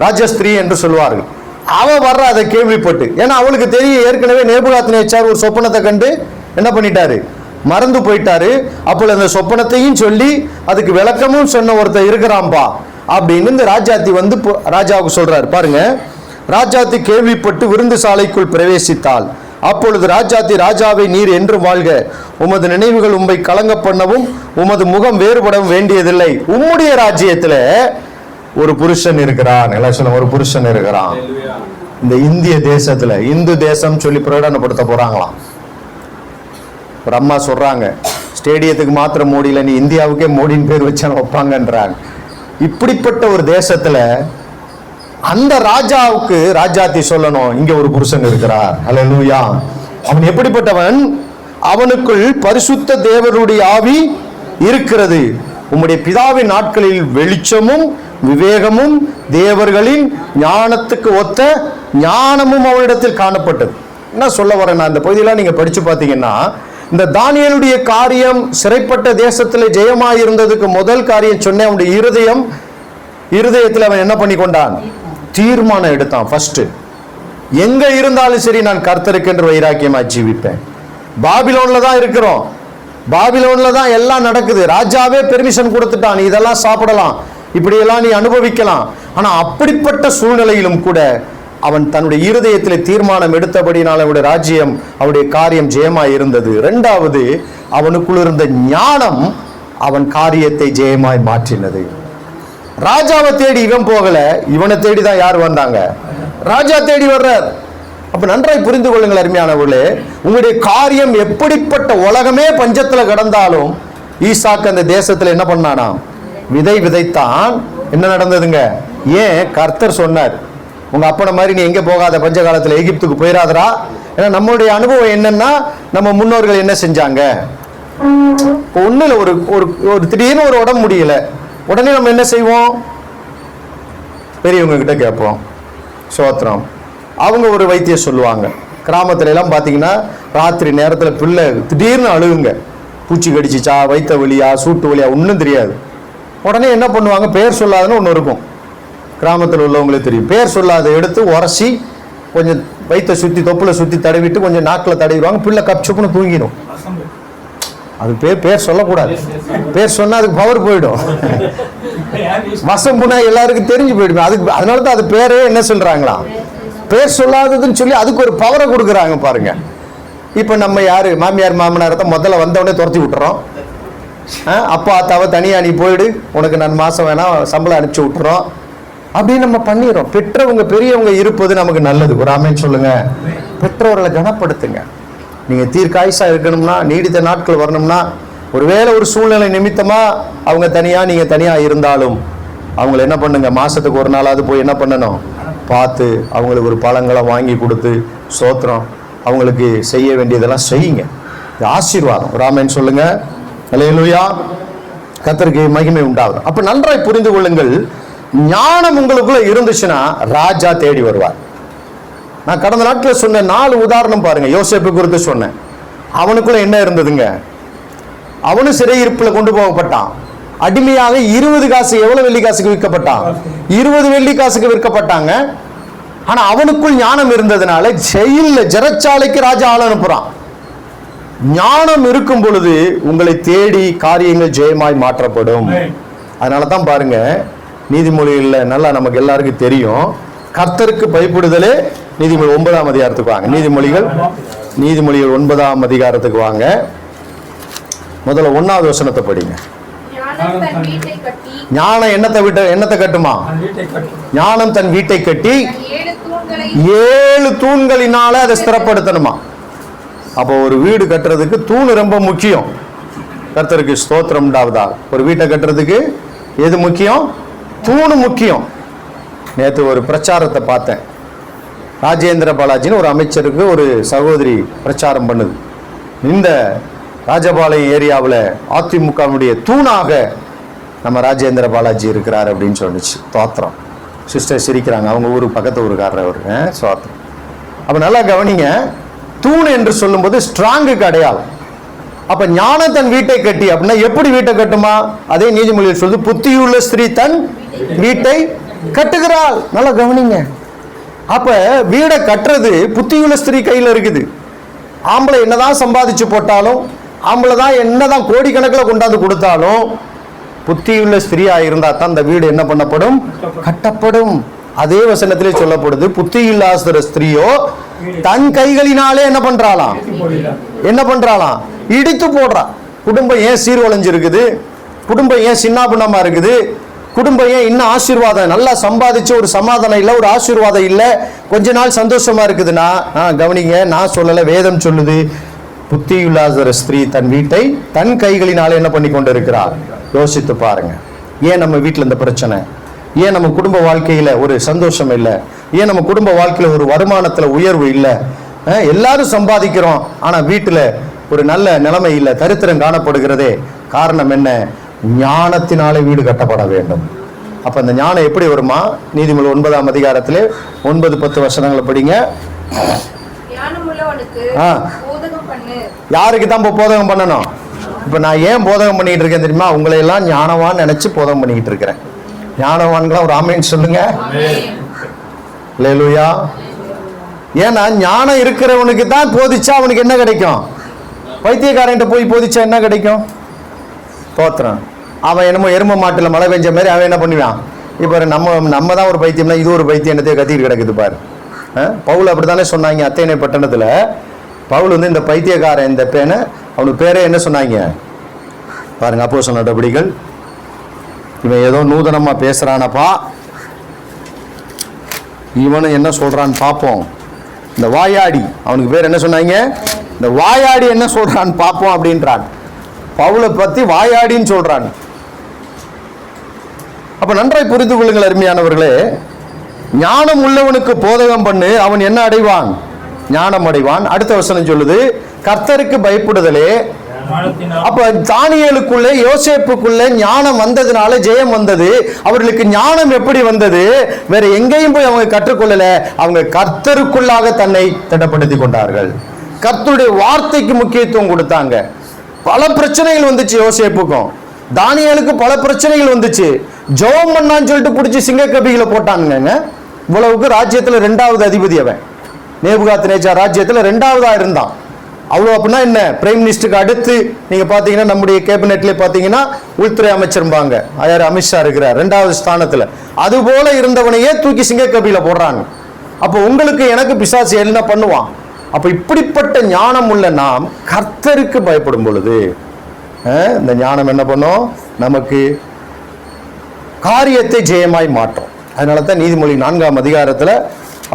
ராஜஸ்திரீ என்று சொல்வார்கள். அவ வர்ற அதை கேள்விப்பட்டு, ஏன்னா அவளுக்கு தெரியும் ஏற்கனவே நேபுகாத்நேச்சார் ஒரு சொப்பனத்தை கண்டு என்ன பண்ணிட்டாரு, மறந்து போயிட்டாரு. அப்போ அந்த சொப்பனத்தையும் சொல்லி அதுக்கு விளக்கமும் சொன்ன ஒருத்தர் இருக்கிறான்பா அப்படின்னு இந்த ராஜாத்தி வந்து ராஜாவுக்கு சொல்றாரு. பாருங்க, ராஜாத்தி கேள்விப்பட்டு விருந்து சாலைக்குள் பிரவேசித்தாள். அப்பொழுது ராஜாத்தி, ராஜாவை நீர் என்று வாழ்க, உமது நினைவுகள் உம்மை கலங்க பண்ணவும் உமது முகம் வேறுபடவும் வேண்டியதில்லை. உம்முடைய ராஜ்யத்துல ஒரு புருஷன் இருக்கிறான். எல்லாம் சொல்ல, ஒரு புருஷன் இருக்கிறான். இந்த இந்திய தேசத்துல இந்து தேசம் சொல்லி பிரகடனப்படுத்த போறாங்களாம். ஒரு அம்மா சொல்றாங்க, ஸ்டேடியத்துக்கு மாத்திரம் மோடியில, நீ இந்தியாவுக்கே மோடின்னு பேர் வச்சாலும் வைப்பாங்கன்றாங்க. இப்படிப்பட்ட ஒரு தேசத்துல அந்த ராஜாவுக்கு ராஜாத்தி சொல்லணும், இங்க ஒரு புருஷன் இருக்கிறார். அல்லேலூயா. அவன் எப்படிப்பட்டவன், அவனுக்குள் பரிசுத்த தேவனுடைய ஆவி இருக்கிறது. உம்முடைய பிதாவின் நாட்களில் வெளிச்சமும் விவேகமும் தேவர்களின் ஞானத்துக்கு ஒத்த ஞானமும் அவனிடத்தில் காணப்பட்டது. என்ன சொல்ல வரேன், நான் இந்த பகுதியெல்லாம் நீங்க படிச்சு பார்த்தீங்கன்னா, இந்த தானியேலுடைய காரியம் சிறைப்பட்ட தேசத்துல ஜெயமாய் இருந்ததுக்கு முதல் காரியம் சொன்னேன், அவனுடைய இருதயத்தில் அவன் என்ன பண்ணி கொண்டான், தீர்மானம் எடுத்தான். ஃபர்ஸ்ட், எங்க இருந்தாலும் சரி நான் கர்த்தருக்கு என்று வைராக்கியமா ஜீவிப்பேன். பாபிலோன்ல தான் இருக்கிறோம், பாபிலோன்ல தான் எல்லாம் நடக்குது. ராஜாவே பெர்மிஷன் கொடுத்துட்டான், நீ இதெல்லாம் சாப்பிடலாம், இப்படியெல்லாம் நீ அனுபவிக்கலாம். ஆனா அப்படிப்பட்ட சூழ்நிலையிலும் கூட அவன் தன்னுடைய இருதயத்தில் தீர்மானம் எடுத்தபடினால் அவனுடைய ராஜ்யம், அவனுடைய காரியம் ஜெயமாய் இருந்தது. இரண்டாவது, அவனுக்குள் இருந்த ஞானம் அவன் காரியத்தை ஜெயமாய் மாற்றினது. ராஜாவை தேடி இவன் போகல, இவனை தேடி தான் யார் வந்தாங்க, ராஜா தேடி வர்றார். அப்ப நன்றாய் புரிந்து கொள்ளுங்கள் அருமையானவர்களே, உங்களுடைய காரியம் எப்படிப்பட்ட உலகமே பஞ்சத்துல கடந்தாலும், ஈசாக்கு அந்த தேசத்துல என்ன பண்ணானா, விதை விதைத்தான். என்ன நடந்ததுங்க, ஏன், கர்த்தர் சொன்னார், உங்க அப்பனை மாதிரி நீ எங்க போகாத, பஞ்ச காலத்துல எகிப்துக்கு போயிடாதரா. ஏன்னா நம்மளுடைய அனுபவம் என்னன்னா, நம்ம முன்னோர்கள் என்ன செஞ்சாங்க, ஒண்ணுல ஒரு திடீர்னு ஒரு உடம்பு முடியல, உடனே நம்ம என்ன செய்வோம், பெரியவங்க கிட்ட கேட்போம், சோத்திரம், அவங்க ஒரு வைத்தியம் சொல்லுவாங்க. கிராமத்துல எல்லாம் பாத்தீங்கன்னா ராத்திரி நேரத்துல பிள்ளை திடீர்னு அழுகுங்க, பூச்சி கடிச்சிச்சா, வைத்த வலியா, சூட்டு வலியா, ஒன்றும் தெரியாது. உடனே என்ன பண்ணுவாங்க, பேர் சொல்லாதுன்னு ஒன்று இருக்கும், கிராமத்தில் உள்ளவங்களே தெரியும். பேர் சொல்லாத எடுத்து உரசி கொஞ்சம் வைத்த சுத்தி தொப்புல சுத்தி தடவிட்டு கொஞ்சம் நாக்கில் தடவிடுவாங்க, பிள்ளை கப்சுப்புன்னு தூங்கிடும். அது பேர் சொல்லக்கூடாது, பேர் சொன்னா அதுக்கு பவர் போயிடும், வசம் புனா எல்லாருக்கும் தெரிஞ்சு போயிடும். அதுக்கு அதனால தான் அது பேரே என்ன சொல்றாங்களா, பேர் சொல்லாததுன்னு சொல்லி அதுக்கு ஒரு பவரை கொடுக்குறாங்க பாருங்க. இப்ப நம்ம யாரு, மாமியார் மாமனாரத்தை முதல்ல வந்தவொடனே துரத்தி விட்டுறோம். அப்பா அத்தாவை தனியா நீ போயிடு, உனக்கு நான் மாசம் வேணா சம்பளம் அனுப்பிச்சு விட்டுறோம் அப்படின்னு நம்ம பண்ணிடுறோம். பெற்றவங்க பெரியவங்க இருப்பது நமக்கு நல்லது. ஒரு ஆமென் சொல்லுங்க. பெற்றோர்களை கனப்படுத்துங்க. நீங்க தீர்க்காயுசா இருக்கணும்னா, நீடித்த நாட்கள் வரணும்னா, ஒருவேளை ஒரு சூழ்நிலை நிமித்தமா அவங்க தனியா நீங்க தனியா இருந்தாலும் அவங்களை என்ன பண்ணுங்க, மாசத்துக்கு ஒரு நாளாவது போய் என்ன பண்ணணும், பார்த்து அவங்களுக்கு ஒரு பழங்களை வாங்கி கொடுத்து சோத்திரம் அவங்களுக்கு செய்ய வேண்டியதெல்லாம் செய்யுங்க. இது ஆசீர்வாதம். ஒரு ஆமென் சொல்லுங்க. அல்லேலூயா. கர்த்தருக்கு மகிமை உண்டாகும். அப்ப நன்றாய் புரிந்து கொள்ளுங்கள், ஞானம் உங்களுக்குள்ள இருந்துச்சுன்னா ராஜா தேடி வருவார். நான் கடந்த நாட்கள் சொன்ன 4 உதாரணம் பாருங்க. யோசேப்பு குறித்து சொன்னேன். அவனுக்குள்ள என்ன இருந்ததுங்க, அவனும் சிறையிருப்புல கொண்டு போகப்பட்டான். அடிமையாக 20 காசு, எவ்வளவு வெள்ளி காசுக்கு விற்கப்பட்டான், 20 வெள்ளி காசுக்கு விற்கப்பட்டாங்க. ஆனா அவனுக்குள் ஞானம் இருந்ததுனால ஜெயில ஜெரச்சாலைக்கு ராஜா ஆள் அனுப்புறான். ஞானம் இருக்கும் பொழுது உங்களை தேடி காரியங்கள் ஜெயமாய் மாற்றப்படும். அதனாலதான் பாருங்க, நீதிமொழிகள்ல நல்லா நமக்கு எல்லாருக்கும் தெரியும், கர்த்தருக்கு பயப்படுதலே. நீதிமொழி 9ஆம் அதிகாரத்துக்கு வாங்க. நீதிமொழிகள் 9ஆம் அதிகாரத்துக்கு வாங்க. முதல்ல 1வது வசனத்தை படிங்க. ஞானம் தன் வீட்டை கட்டி ஞானம் என்னத்தை கட்டுமா? ஞானம் தன் வீட்டை கட்டி தன் 7 தூண்களினால அதை ஸ்திரப்படுத்தணுமா? அப்போ ஒரு வீடு கட்டுறதுக்கு தூண் ரொம்ப முக்கியம். கர்த்தருக்கு ஸ்தோத்திரம் உண்டாவதா. ஒரு வீட்டை கட்டுறதுக்கு எது முக்கியம்? தூணு முக்கியம். நேற்று ஒரு பிரச்சாரத்தை பார்த்தேன். ராஜேந்திர பாலாஜின்னு ஒரு அமைச்சருக்கு ஒரு சகோதரி பிரச்சாரம் பண்ணுது. இந்த ராஜபாளையம் ஏரியாவில் அதிமுகவுடைய தூணாக நம்ம ராஜேந்திர பாலாஜி இருக்கிறார் அப்படின்னு சொல்லிச்சு. ஸ்தோத்திரம். சிஸ்டர் சிரிக்கிறாங்க, அவங்க ஊர் பக்கத்து ஊருக்காரர் அவர். ஸ்தோத்திரம். அப்போ நல்லா கவனிங்க, தூண் என்று சொல்லும்போது ஸ்ட்ராங்குக்கு அடையாளம். அப்ப ஞானம் தன் வீட்டை கட்டி அப்படின்னா எப்படி வீட்டை கட்டுமா? அதே நீதிமொழியில் சொல்லுது, புத்தியுள்ள ஸ்திரீ தன் வீட்டை கட்டுகிறாள். நல்லா கவனிங்க. அப்ப வீடை கட்டுறது புத்தியுள்ள ஸ்திரீ கையில இருக்குது. ஆம்பளை என்னதான் சம்பாதிச்சு போட்டாலும், ஆம்பளை தான் என்னதான் கோடிக்கணக்கில் கொண்டாந்து கொடுத்தாலும், புத்தியுள்ள ஸ்திரீயா இருந்தா தான் அந்த வீடு என்ன பண்ணப்படும்? கட்டப்படும். அதே வசனத்திலே சொல்லப்படுது, புத்தி இல்லாத ஸ்திரீயோ தன் கைகளினாலே என்ன பண்றாளாம்? என்ன பண்றாளாம்? இடித்து போடுறா. குடும்பம் ஏன் சீர்குலைஞ்சு இருக்குது? குடும்பம் ஏன் சின்னாபின்னமா இருக்குது? குடும்பம் ஏன் இன்னும் ஆசீர்வாதம், நல்லா சம்பாதிச்சு ஒரு சமாதானம் இல்லை, ஒரு ஆசீர்வாதம் இல்லை, கொஞ்ச நாள் சந்தோஷமா இருக்குதுன்னா, கவனிங்க, நான் சொல்லலை, வேதம் சொல்லுது, புத்தி இல்லாத ஸ்திரீ தன் வீட்டை தன் கைகளினாலே என்ன பண்ணி கொண்டு இருக்கிறார். யோசித்து பாருங்க. ஏன் நம்ம வீட்டில் இந்த பிரச்சனை? ஏன் நம்ம குடும்ப வாழ்க்கையில ஒரு சந்தோஷம் இல்லை? ஏன் நம்ம குடும்ப வாழ்க்கையில ஒரு வருமானத்துல உயர்வு இல்லை? எல்லாரும் சம்பாதிக்கிறோம், ஆனா வீட்டுல ஒரு நல்ல நிலைமை இல்லை, தரித்திரம் காணப்படுகிறதே. காரணம் என்ன? ஞானத்தினாலே வீடு கட்டப்பட வேண்டும். அப்ப அந்த ஞானம் எப்படி வருமா? நீதிமொழி 9ஆம் அதிகாரத்திலே 9-10 வசனங்களை படிங்க. யாருக்கு தான் போதகம் பண்ணணும்? இப்ப நான் ஏன் போதகம் பண்ணிட்டு இருக்கேன் தெரியுமா? உங்களை எல்லாம் ஞானவான் நினைச்சு போதகம் பண்ணிட்டு இருக்கிறேன். ஞானவான்களா ஒரு ஆமேன் சொல்லுங்க. அல்லேலூயா. ஏன்னா ஞானம் இருக்கிறவனுக்கு தான் போதிச்சா அவனுக்கு என்ன கிடைக்கும்? பைத்தியக்காரன்ட்ட போய் போதிச்சா என்ன கிடைக்கும்? தோத்திரம். அவன் என்னமோ எரும மாட்டுல மழை பெஞ்ச மாதிரி அவன் என்ன பண்ணுவான்? இப்போ நம்ம தான் ஒரு பைத்தியம்னா இது ஒரு பைத்தியம் என்னத்தையும் கத்திட்டு கிடக்குது பாரு. பவுல் அப்படித்தானே சொன்னாங்க அத்தேனை பட்டணத்துல. பவுல் இந்த பைத்தியக்காரன், இந்த பேனை, அவனுக்கு பேரே என்ன சொன்னாங்க பாருங்க. அப்போஸ்தலர் நடபடிகள். இவன் ஏதோ நூதனமா பேசுறானப்பா, இவனும் என்ன சொல்றான்னு பார்ப்போம். இந்த வாயாடி, அவனுக்கு பேர் என்ன சொன்னாங்க? இந்த வாயாடி என்ன சொல்றான்னு பார்ப்போம் அப்படின்றான். பவுலை பத்தி வாயாடின்னு சொல்றான். அப்ப நன்றாய் புரிந்து கொள்ளுங்கள் அருமையானவர்களே. ஞானம் உள்ளவனுக்கு போதகம் பண்ணு, அவன் என்ன அடைவான்? ஞானம் அடைவான். அடுத்த வசனம் சொல்லுது, கர்த்தருக்கு பயப்படுதலே. அப்ப தானியேலுக்குள்ளே, யோசேப்புக்குள்ள ஞானம் வந்ததுனால ஜெயம் வந்தது. அவர்களுக்கு ஞானம் எப்படி வந்தது? வேற எங்கேயும் போய் அவங்க கற்றுக்கொள்ளல. அவங்க கர்த்தருக்குள்ளாக தன்னை திடப்படுத்தி கொண்டார்கள். கர்த்தருடைய வார்த்தைக்கு முக்கியத்துவம் கொடுத்தாங்க. பல பிரச்சனைகள் வந்துச்சு யோசேப்புக்கும், தானியேலுக்கு பல பிரச்சனைகள் வந்துச்சு. ஜெபம் பண்ணான்னு சொல்லிட்டு பிடிச்சி சிங்கக்கபிகளை போட்டானுங்க. இவ்வளவுக்கு ராஜ்யத்துல 2வது அதிபதி அவன். நேபுகாத்நேச்சார் ராஜ்யத்துல 2வதா இருந்தான். அவ்வளோ அப்படின்னா என்ன? பிரைம் மினிஸ்டருக்கு அடுத்து நீங்க பாத்தீங்கன்னா நம்முடைய கேபினெட்ல பாத்தீங்கன்னா உள்துறை அமைச்சர்பாங்க, அமித்ஷா இருக்கிறார் 2வது ஸ்தானத்துல. அது போல இருந்தவனையே தூக்கி சிங்கக்கபில போடுறாங்க. அப்போ உங்களுக்கு எனக்கு பிசாசு என்ன பண்ணுவான்? அப்ப இப்படிப்பட்ட ஞானம் உள்ள நாம் கர்த்தருக்கு பயப்படும் பொழுது இந்த ஞானம் என்ன பண்ணும்? நமக்கு காரியத்தை ஜெயமாய் மாற்றும். அதனால தான் நீதிமொழி 4ஆம் அதிகாரத்துல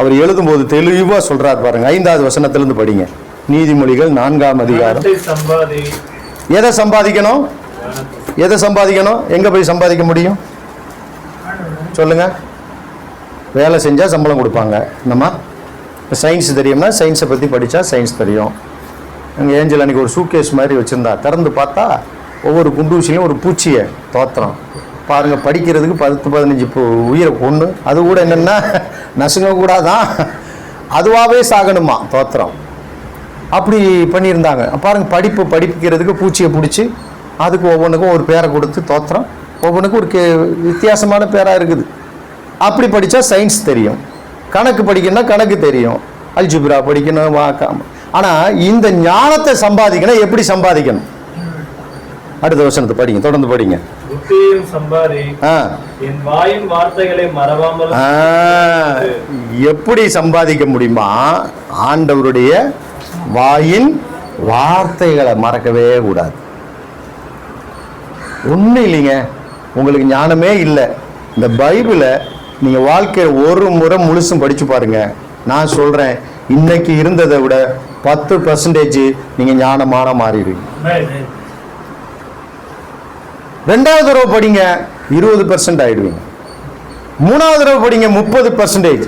அவர் எழுதும்போது தெளிவா சொல்றார் பாருங்க. 5வது வசனத்திலிருந்து படிங்க. நீதிமொழிகள் 4ஆம் அதிகாரம். எதை சம்பாதிக்கணும்? எதை சம்பாதிக்கணும்? எங்க போய் சம்பாதிக்க முடியும் சொல்லுங்க? வேலை செஞ்சா சம்பளம் கொடுப்பாங்க. நம்ம சயின்ஸ் தெரியும்னா சயின்ஸை பற்றி படித்தா சயின்ஸ் தெரியும். எங்கள் ஏஞ்சல் அன்றைக்கி ஒரு சூட்கேஸ் மாதிரி வச்சுருந்தா, திறந்து பார்த்தா ஒவ்வொரு குண்டூசிலையும் ஒரு பூச்சியை. தோத்திரம். பாருங்கள், படிக்கிறதுக்கு 10-15 உயிரை கொண்டு, அது கூட என்னென்னா நசுங்க கூடாதான், அதுவாகவே சாகணுமா. தோத்திரம். அப்படி பண்ணியிருந்தாங்க. பாருங்கள், படிக்கிறதுக்கு பூச்சியை பிடிச்சி அதுக்கு ஒவ்வொன்றுக்கும் ஒரு பேரை கொடுத்து, தோத்திரம், ஒவ்வொன்றுக்கும் ஒரு வித்தியாசமான பேராக இருக்குது. அப்படி படித்தா சயின்ஸ் தெரியும். கணக்கு படிக்கணும்னா கணக்கு தெரியும். அல்ஜிப்ரா படிக்கணும். ஆனால் இந்த ஞானத்தை சம்பாதிக்கணும். எப்படி சம்பாதிக்கணும்? அடுத்த வசனத்தை படிங்க, தொடர்ந்து படிங்க. எப்படி சம்பாதிக்க முடியுமா? ஆண்டவருடைய வாயின் வார்த்தைகளை மறக்கவே கூடாது. ஒன்றும் இல்லைங்க. உங்களுக்கு ஞானமே இல்லை. இந்த பைபிளை நீங்கள் வாழ்க்கையில் ஒரு முறை முழுசும் படித்து பாருங்க. நான் சொல்கிறேன், இன்னைக்கு இருந்ததை விட 10% நீங்கள் ஞானமான மாறிடுவீங்க. ரெண்டாவது தடவை படிங்க 20% ஆயிடுவீங்க. மூணாவது தடவை படிங்க 30%.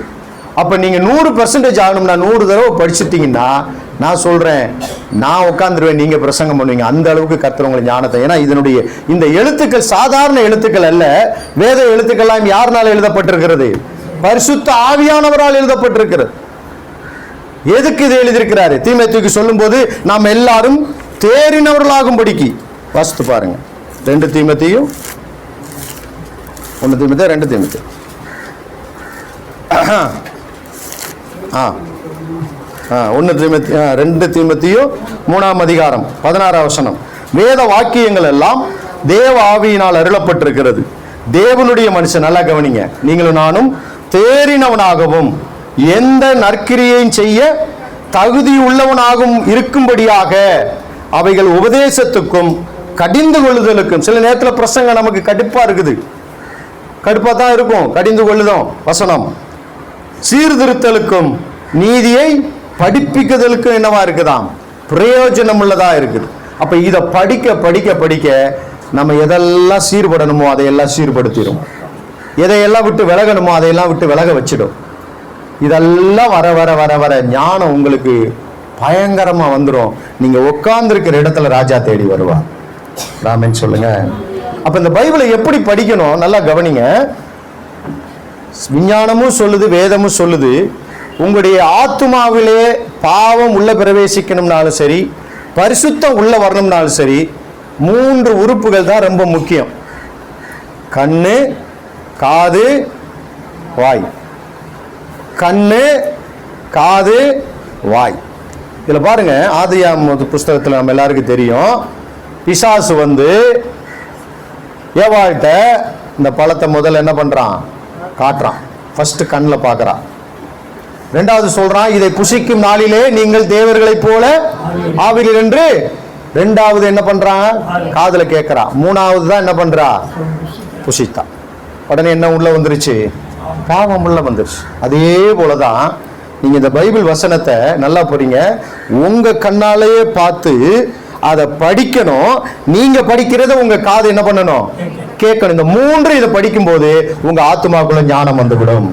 அப்போ நீங்கள் 100% ஆகணும்னா 100 தடவை படிச்சுட்டீங்கன்னா நான் சொல்கிறேன், நான் உட்காந்துருவேன், நீங்கள் பிரசங்கம் பண்ணுவீங்க. அந்த அளவுக்கு கர்த்தர் ஞானத்தை. ஏன்னா இதனுடைய இந்த எழுத்துக்கள் சாதாரண எழுத்துக்கள் அல்ல. வேத எழுத்துக்கள்லாம் யாருனால எழுதப்பட்டிருக்கிறது? பரிசுத்த ஆவியானவரால் எழுதப்பட்டிருக்கிறது. எதுக்கு இது எழுதியிருக்கிறாரு? தீமோத்தேயுக்கு சொல்லும்போது நாம் எல்லாரும் தேறினவர்களாகும்படிக்கு. வாசித்து பாருங்க. 2 தீமோத்தேயு 1 தீமோத்தேயு 2 தீமோத்தேயு 2 தீமோத்தேயு 3ஆம் அதிகாரம் 16ஆம் வசனம். வேத வாக்கியங்கள் எல்லாம் தேவ ஆவியினால் அருளப்பட்டிருக்கிறது. தேவனுடைய மனுஷன், நல்லா கவனிங்க, நீங்களும் நானும் தேறினவனாகவும் எந்த நற்கிரியையும் செய்ய தகுதி உள்ளவனாகவும் இருக்கும்படியாக அவைகள் உபதேசத்துக்கும் கடிந்து கொள்ளுதலுக்கும். சில நேரத்தில் பிரசங்கம் நமக்கு கடுப்பா இருக்குது, கடுப்பா தான் இருக்கும், கடிந்து கொள்ளுதோம் வசனம். சீர்திருத்தலுக்கும் நீதியை படிப்பிக்குதலுக்கும் என்னவா இருக்குதாம்? பிரயோஜனம் உள்ளதா இருக்குது. அப்ப இதை படிக்க படிக்க படிக்க நம்ம எதெல்லாம் சீர்படணுமோ அதையெல்லாம் சீர்படுத்திடும், எதையெல்லாம் விட்டு விலகணுமோ அதையெல்லாம் விட்டு விலக வச்சிடும். இதெல்லாம் வர வர வர வர ஞானம் உங்களுக்கு பயங்கரமா வந்துடும். நீங்க உட்கார்ந்துருக்கிற இடத்துல ராஜா தேடி வருவார். ராமன் சொல்லுங்க. அப்ப இந்த பைபிளை எப்படி படிக்கணும் நல்லா கவனிங்க. விஞ்ஞானமும் சொல்லுது, வேதமும் சொல்லுது. உங்களுடைய ஆத்துமாவிலே பாவம் உள்ள பிரவேசிக்கணும்னாலும் சரி, பரிசுத்தம் உள்ள வரணும்னாலும் சரி, 3 உறுப்புகள் தான் ரொம்ப முக்கியம். கண்ணு, காது, வாய். கண்ணு, காது, வாய். இதுல பாருங்க, ஆதியாகம புஸ்தகத்தில் நம்ம எல்லாருக்கும் தெரியும், பிசாசு வந்து ஏவாள்கிட்ட இந்த பழத்தை முதல்ல என்ன பண்றான்? காட்டுறான். ஃபர்ஸ்ட் கண்ணில் பார்க்கறான். ரெண்டாவது சொல்றான், இதை புசிக்கும் நாளிலே நீங்கள் தேவர்களைப் போல ஆவீர்கள் என்று. ரெண்டாவது என்ன பண்றான்? காதுல கேட்கறான். மூணாவது தான் என்ன பண்றா? புசித்தான். உடனே என்ன உள்ள வந்துருச்சு? பாவம் உள்ள வந்துருச்சு. அதே போலதான் நீங்க இந்த பைபிள் வசனத்தை நல்லா போறீங்க, உங்க கண்ணாலேயே பார்த்து அதை படிக்கணும். நீங்க படிக்கிறத உங்க காது என்ன பண்ணணும்? கேட்கணும். இந்த 3 இதை படிக்கும் போது உங்க ஆத்துமாக்குள்ள ஞானம் வந்துவிடும்,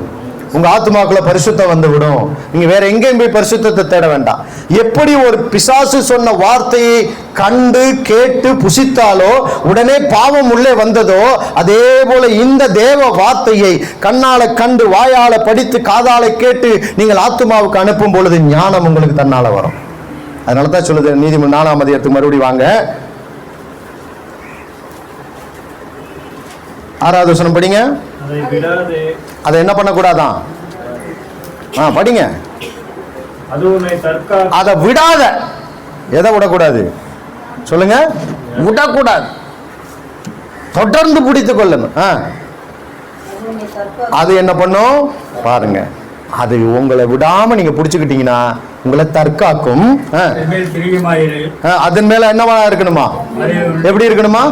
உங்க ஆத்துமாக்குள்ள பரிசுத்தம் வந்துவிடும். நீங்க வேற எங்கேயும் போய் பரிசுத்தத்தை தேட வேண்டாம். எப்படி ஒரு பிசாசு சொன்ன வார்த்தையை கண்டு கேட்டு புசித்தாலோ உடனே பாவம் உள்ளே வந்ததோ, அதே போல இந்த தேவ வார்த்தையை கண்ணால கண்டு வாயால படித்து காதால கேட்டு நீங்கள் ஆத்துமாவுக்கு அனுப்பும் பொழுது ஞானம் உங்களுக்கு தன்னால வரும். அதனாலதான் சொல்லுது நீதிமன்றம் 4ஆம் அதிகாரத்துக்கு மறுபடியும் வாங்க. 6வது வசனம் படிங்க. அதை என்ன பண்ணக்கூடாதான்? படிங்க. அதை விடாத. எதை விடக்கூடாது சொல்லுங்க? விடக்கூடாது, தொடர்ந்து பிடித்துக் கொள்ளணும். அது என்ன பண்ணும் பாருங்க. அது உங்களை விடாம நீங்க பிடிச்சுக்கிட்டீங்கன்னா உங்களை தற்காக்கும். அதன் மேல என்னவா இருக்கணுமா? எப்படி இருக்கணுமா?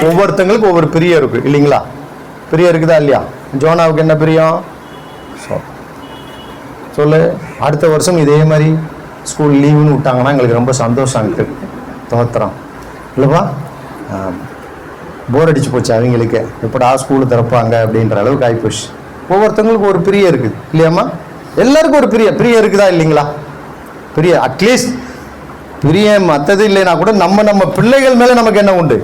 ஒவ்வொருத்தங்களுக்கு ஒவ்வொரு பிரியம் இருக்கு இல்லைங்களா? பிரியம் இருக்குதா இல்லையா? ஜோனாவுக்கு என்ன பிரியம் சொல்லு? அடுத்த வருஷம் இதே மாதிரி ஸ்கூல் லீவுன்னு விட்டாங்கன்னா எங்களுக்கு ரொம்ப சந்தோஷம் இருக்கு, தோத்திரம் இல்லைப்பா. போர் அடிச்சு போச்சு அவங்களுக்கு, எப்படா ஸ்கூலு திறப்பாங்க அப்படின்ற அளவுக்கு ஆகிப்போச்சு. ஒவ்வொருத்தவங்களுக்கு ஒரு பிரியம் இருக்குது இல்லையாம்மா? எல்லாருக்கும் ஒரு பிரியம் இருக்குதா இல்லைங்களா? பிரியம் அட்லீஸ்ட் பிரியம் மற்றது இல்லைன்னா கூட நம்ம பிள்ளைகள் மேல நமக்கு என்ன உண்டு?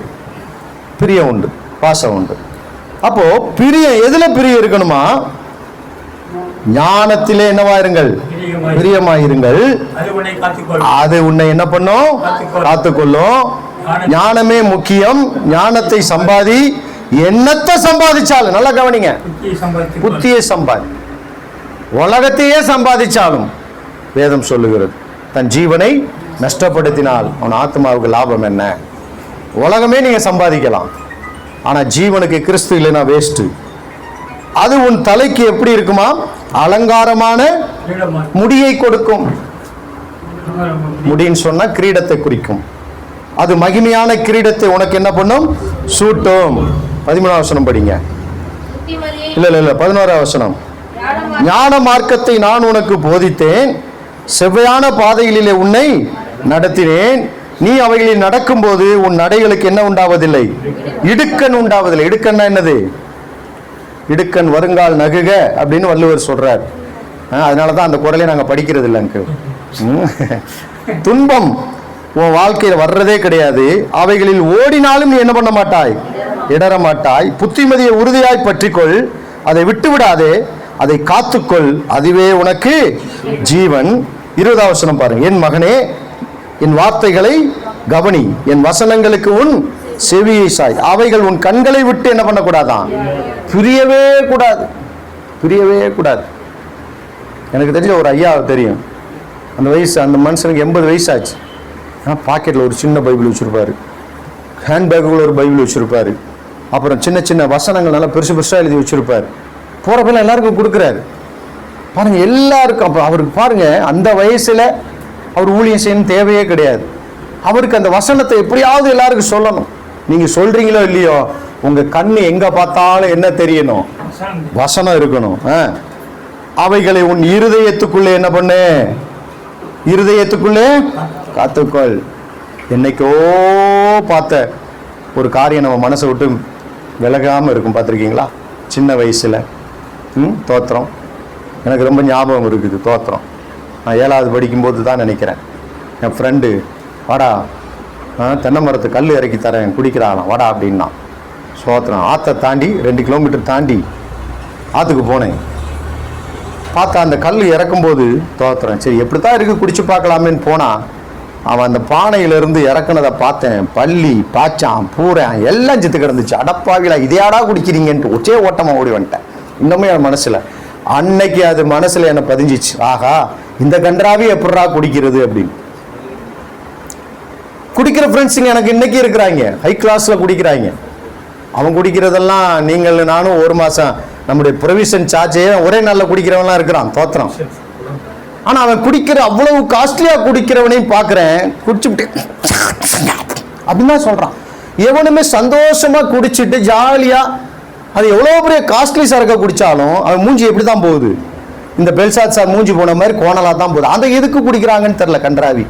பிரியம் உண்டு, பாசம் உண்டு. அப்போ பிரியம் எதுல பிரியம் இருக்கணுமா? ஞானத்திலே என்னவாயிருங்கள்? பிரியமாயிருங்கள். அது உன்னை என்ன பண்ணும்? காத்துக்கொள்ளும். ஞானமே முக்கியம். ஞானத்தை சம்பாதி. என்னத்தை சம்பாதிச்சாலும் நல்லா கவனிங்க, புத்தியை சம்பாதி. உலகத்தையே சம்பாதிச்சாலும் வேதம் சொல்லுகிறது, தன் ஜீவனை நஷ்டப்படுத்தினால் அவன் ஆத்மாவுக்கு லாபம் என்ன? உலகமே நீங்க சம்பாதிக்கலாம், ஆனா ஜீவனுக்கு கிறிஸ்து இல்லைன்னா வேஸ்ட். அது உன் தலைக்கு எப்படி இருக்குமா? அலங்காரமான முடியை கொடுக்கும். முடின்னு சொன்னா கிரீடத்தை குறிக்கும். அது மகிமையான கிரீடத்தை உனக்கு என்ன பண்ணும்? சூட்டும். 13ஆம் வசனம் படிங்க. இல்ல 11ஆம் வசனம். ஞான மார்க்கத்தை நான் உனக்கு போதித்தேன், செவ்வையான பாதைகளிலே உன்னை நடத்தினேன். நீ அவைகளில் நடக்கும்போது உன் நடைகளுக்கு என்ன உண்டாவதில்லை? இடுக்கண் உண்டாவதில்லை. இடுக்கன்னா என்னது? இடுக்கண் வருங்கால் நகுக அப்படின்னு வள்ளுவர் சொல்றார். அதனாலதான் அந்த குறளை நாங்க படிக்கிறது இல்லைங்க. துன்பம் உன் வாழ்க்கையில் வர்றதே கிடையாது. அவைகளில் ஓடினாலும் நீ என்ன பண்ண மாட்டாய்? இடற மாட்டாய். புத்திமதியை உறுதியாய் பற்றிக்கொள், அதை விட்டு விடாதே, அதை காத்துக்கொள், அதுவே உனக்கு ஜீவன். 20ஆம் வசனம் பாருங்க. என் மகனே, என் வார்த்தைகளை கவனி, என் வசனங்களுக்கு உன் செவியை சாய். அவைகள் உன் கண்களை விட்டு என்ன பண்ணக்கூடாதான்? பிரியவே கூடாது, பிரியவே கூடாது. எனக்கு தெரிஞ்ச ஒரு ஐயா தெரியும். அந்த வயசு, அந்த மனுஷனுக்கு 80 வயசு ஆச்சு. ஆனால் பாக்கெட்டில் ஒரு சின்ன பைபிள் வச்சுருப்பாரு, ஹேண்ட்பேக்குள்ள ஒரு பைபிள் வச்சுருப்பாரு, அப்புறம் சின்ன சின்ன வசனங்கள் நல்லா பெருசு பெருசாக எழுதி வச்சுருப்பார். போகிறப்பெல்லாம் எல்லாருக்கும் கொடுக்குறாரு பாருங்கள், எல்லாருக்கும். அப்போ அவருக்கு பாருங்கள், அந்த வயசில் அவர் ஊழியம் செய்யணும் தேவையே கிடையாது. அவருக்கு அந்த வசனத்தை எப்படியாவது எல்லாருக்கும் சொல்லணும். நீங்கள் சொல்கிறீங்களோ இல்லையோ, உங்கள் கண்ணு எங்கே பார்த்தாலும் என்ன தெரியணும்? வசனம் இருக்கணும். அவைகளை உன் இருதயத்துக்குள்ளே என்ன பண்ணு? இருதயத்துக்குள்ளே காத்துக்கொள். என்னைக்கோ பார்த்த ஒரு காரியம் நம்ம மனசை விட்டு விலகாமல் இருக்கும், பார்த்துருக்கீங்களா? சின்ன வயசில் தோத்திரம் எனக்கு ரொம்ப ஞாபகம் இருக்குது. தோத்திரம் நான் 7வது படிக்கும்போது தான் நினைக்கிறேன். என் ஃப்ரெண்டு, வாடா தென்னை மரத்து கல் இறக்கி தரேன், குடிக்கிறாங்களாம், வாடா அப்படின்னா. சோத்திரம் ஆற்றை தாண்டி 2 கிலோமீட்டர் தாண்டி ஆற்றுக்கு போனேன். பார்த்தா அந்த கல் இறக்கும்போது தோத்துறேன். சரி எப்படி தான் இருக்குது, குடிச்சு பார்க்கலாமேன்னு போனால் அவன் அந்த பானையிலிருந்து இறக்குனதை பார்த்தேன். பள்ளி பாய்ச்சான் பூரேன் எல்லாம் சித்து கிடந்துச்சு. அடப்பாவிலா இதையாடா குடிக்கிறீங்கன்ட்டு ஒற்றே ஓட்டமாக ஓடி வந்துட்டேன். இன்னுமே என் மனசில் அன்னைக்கு அது மனசில் என்னை பதிஞ்சிச்சு. ஆகா, இந்த கன்றாவே எப்படா குடிக்கிறது அப்படின்னு. குடிக்கிற ஃப்ரெண்ட்ஸுங்க எனக்கு இன்னைக்கு இருக்கிறாங்க, ஹை கிளாஸில் குடிக்கிறாங்க. அவன் குடிக்கிறதெல்லாம் நீங்கள் நானும் 1 மாதம் நம்முடைய ப்ரொவிஷன் சார்ஜே ஒரே நாளில் குடிக்கிறவன்லாம் இருக்கிறான். தோத்திரம். ஆனால் அவன் குடிக்கிற அவ்வளவு காஸ்ட்லியாக குடிக்கிறவனையும் பார்க்குறேன், குடிச்சுட்டு அப்படின்னு தான் சொல்கிறான். எவனுமே சந்தோஷமாக குடிச்சிட்டு ஜாலியாக, அது எவ்வளோ பெரிய காஸ்ட்லி சரக்கை குடித்தாலும் அவன் மூஞ்சி எப்படி தான் போகுது? இந்த பெல்சாத் சார் மூஞ்சி போன மாதிரி கோணலாக தான் போகுது. அதை எதுக்கு குடிக்கிறாங்கன்னு தெரில. கன்றாவி.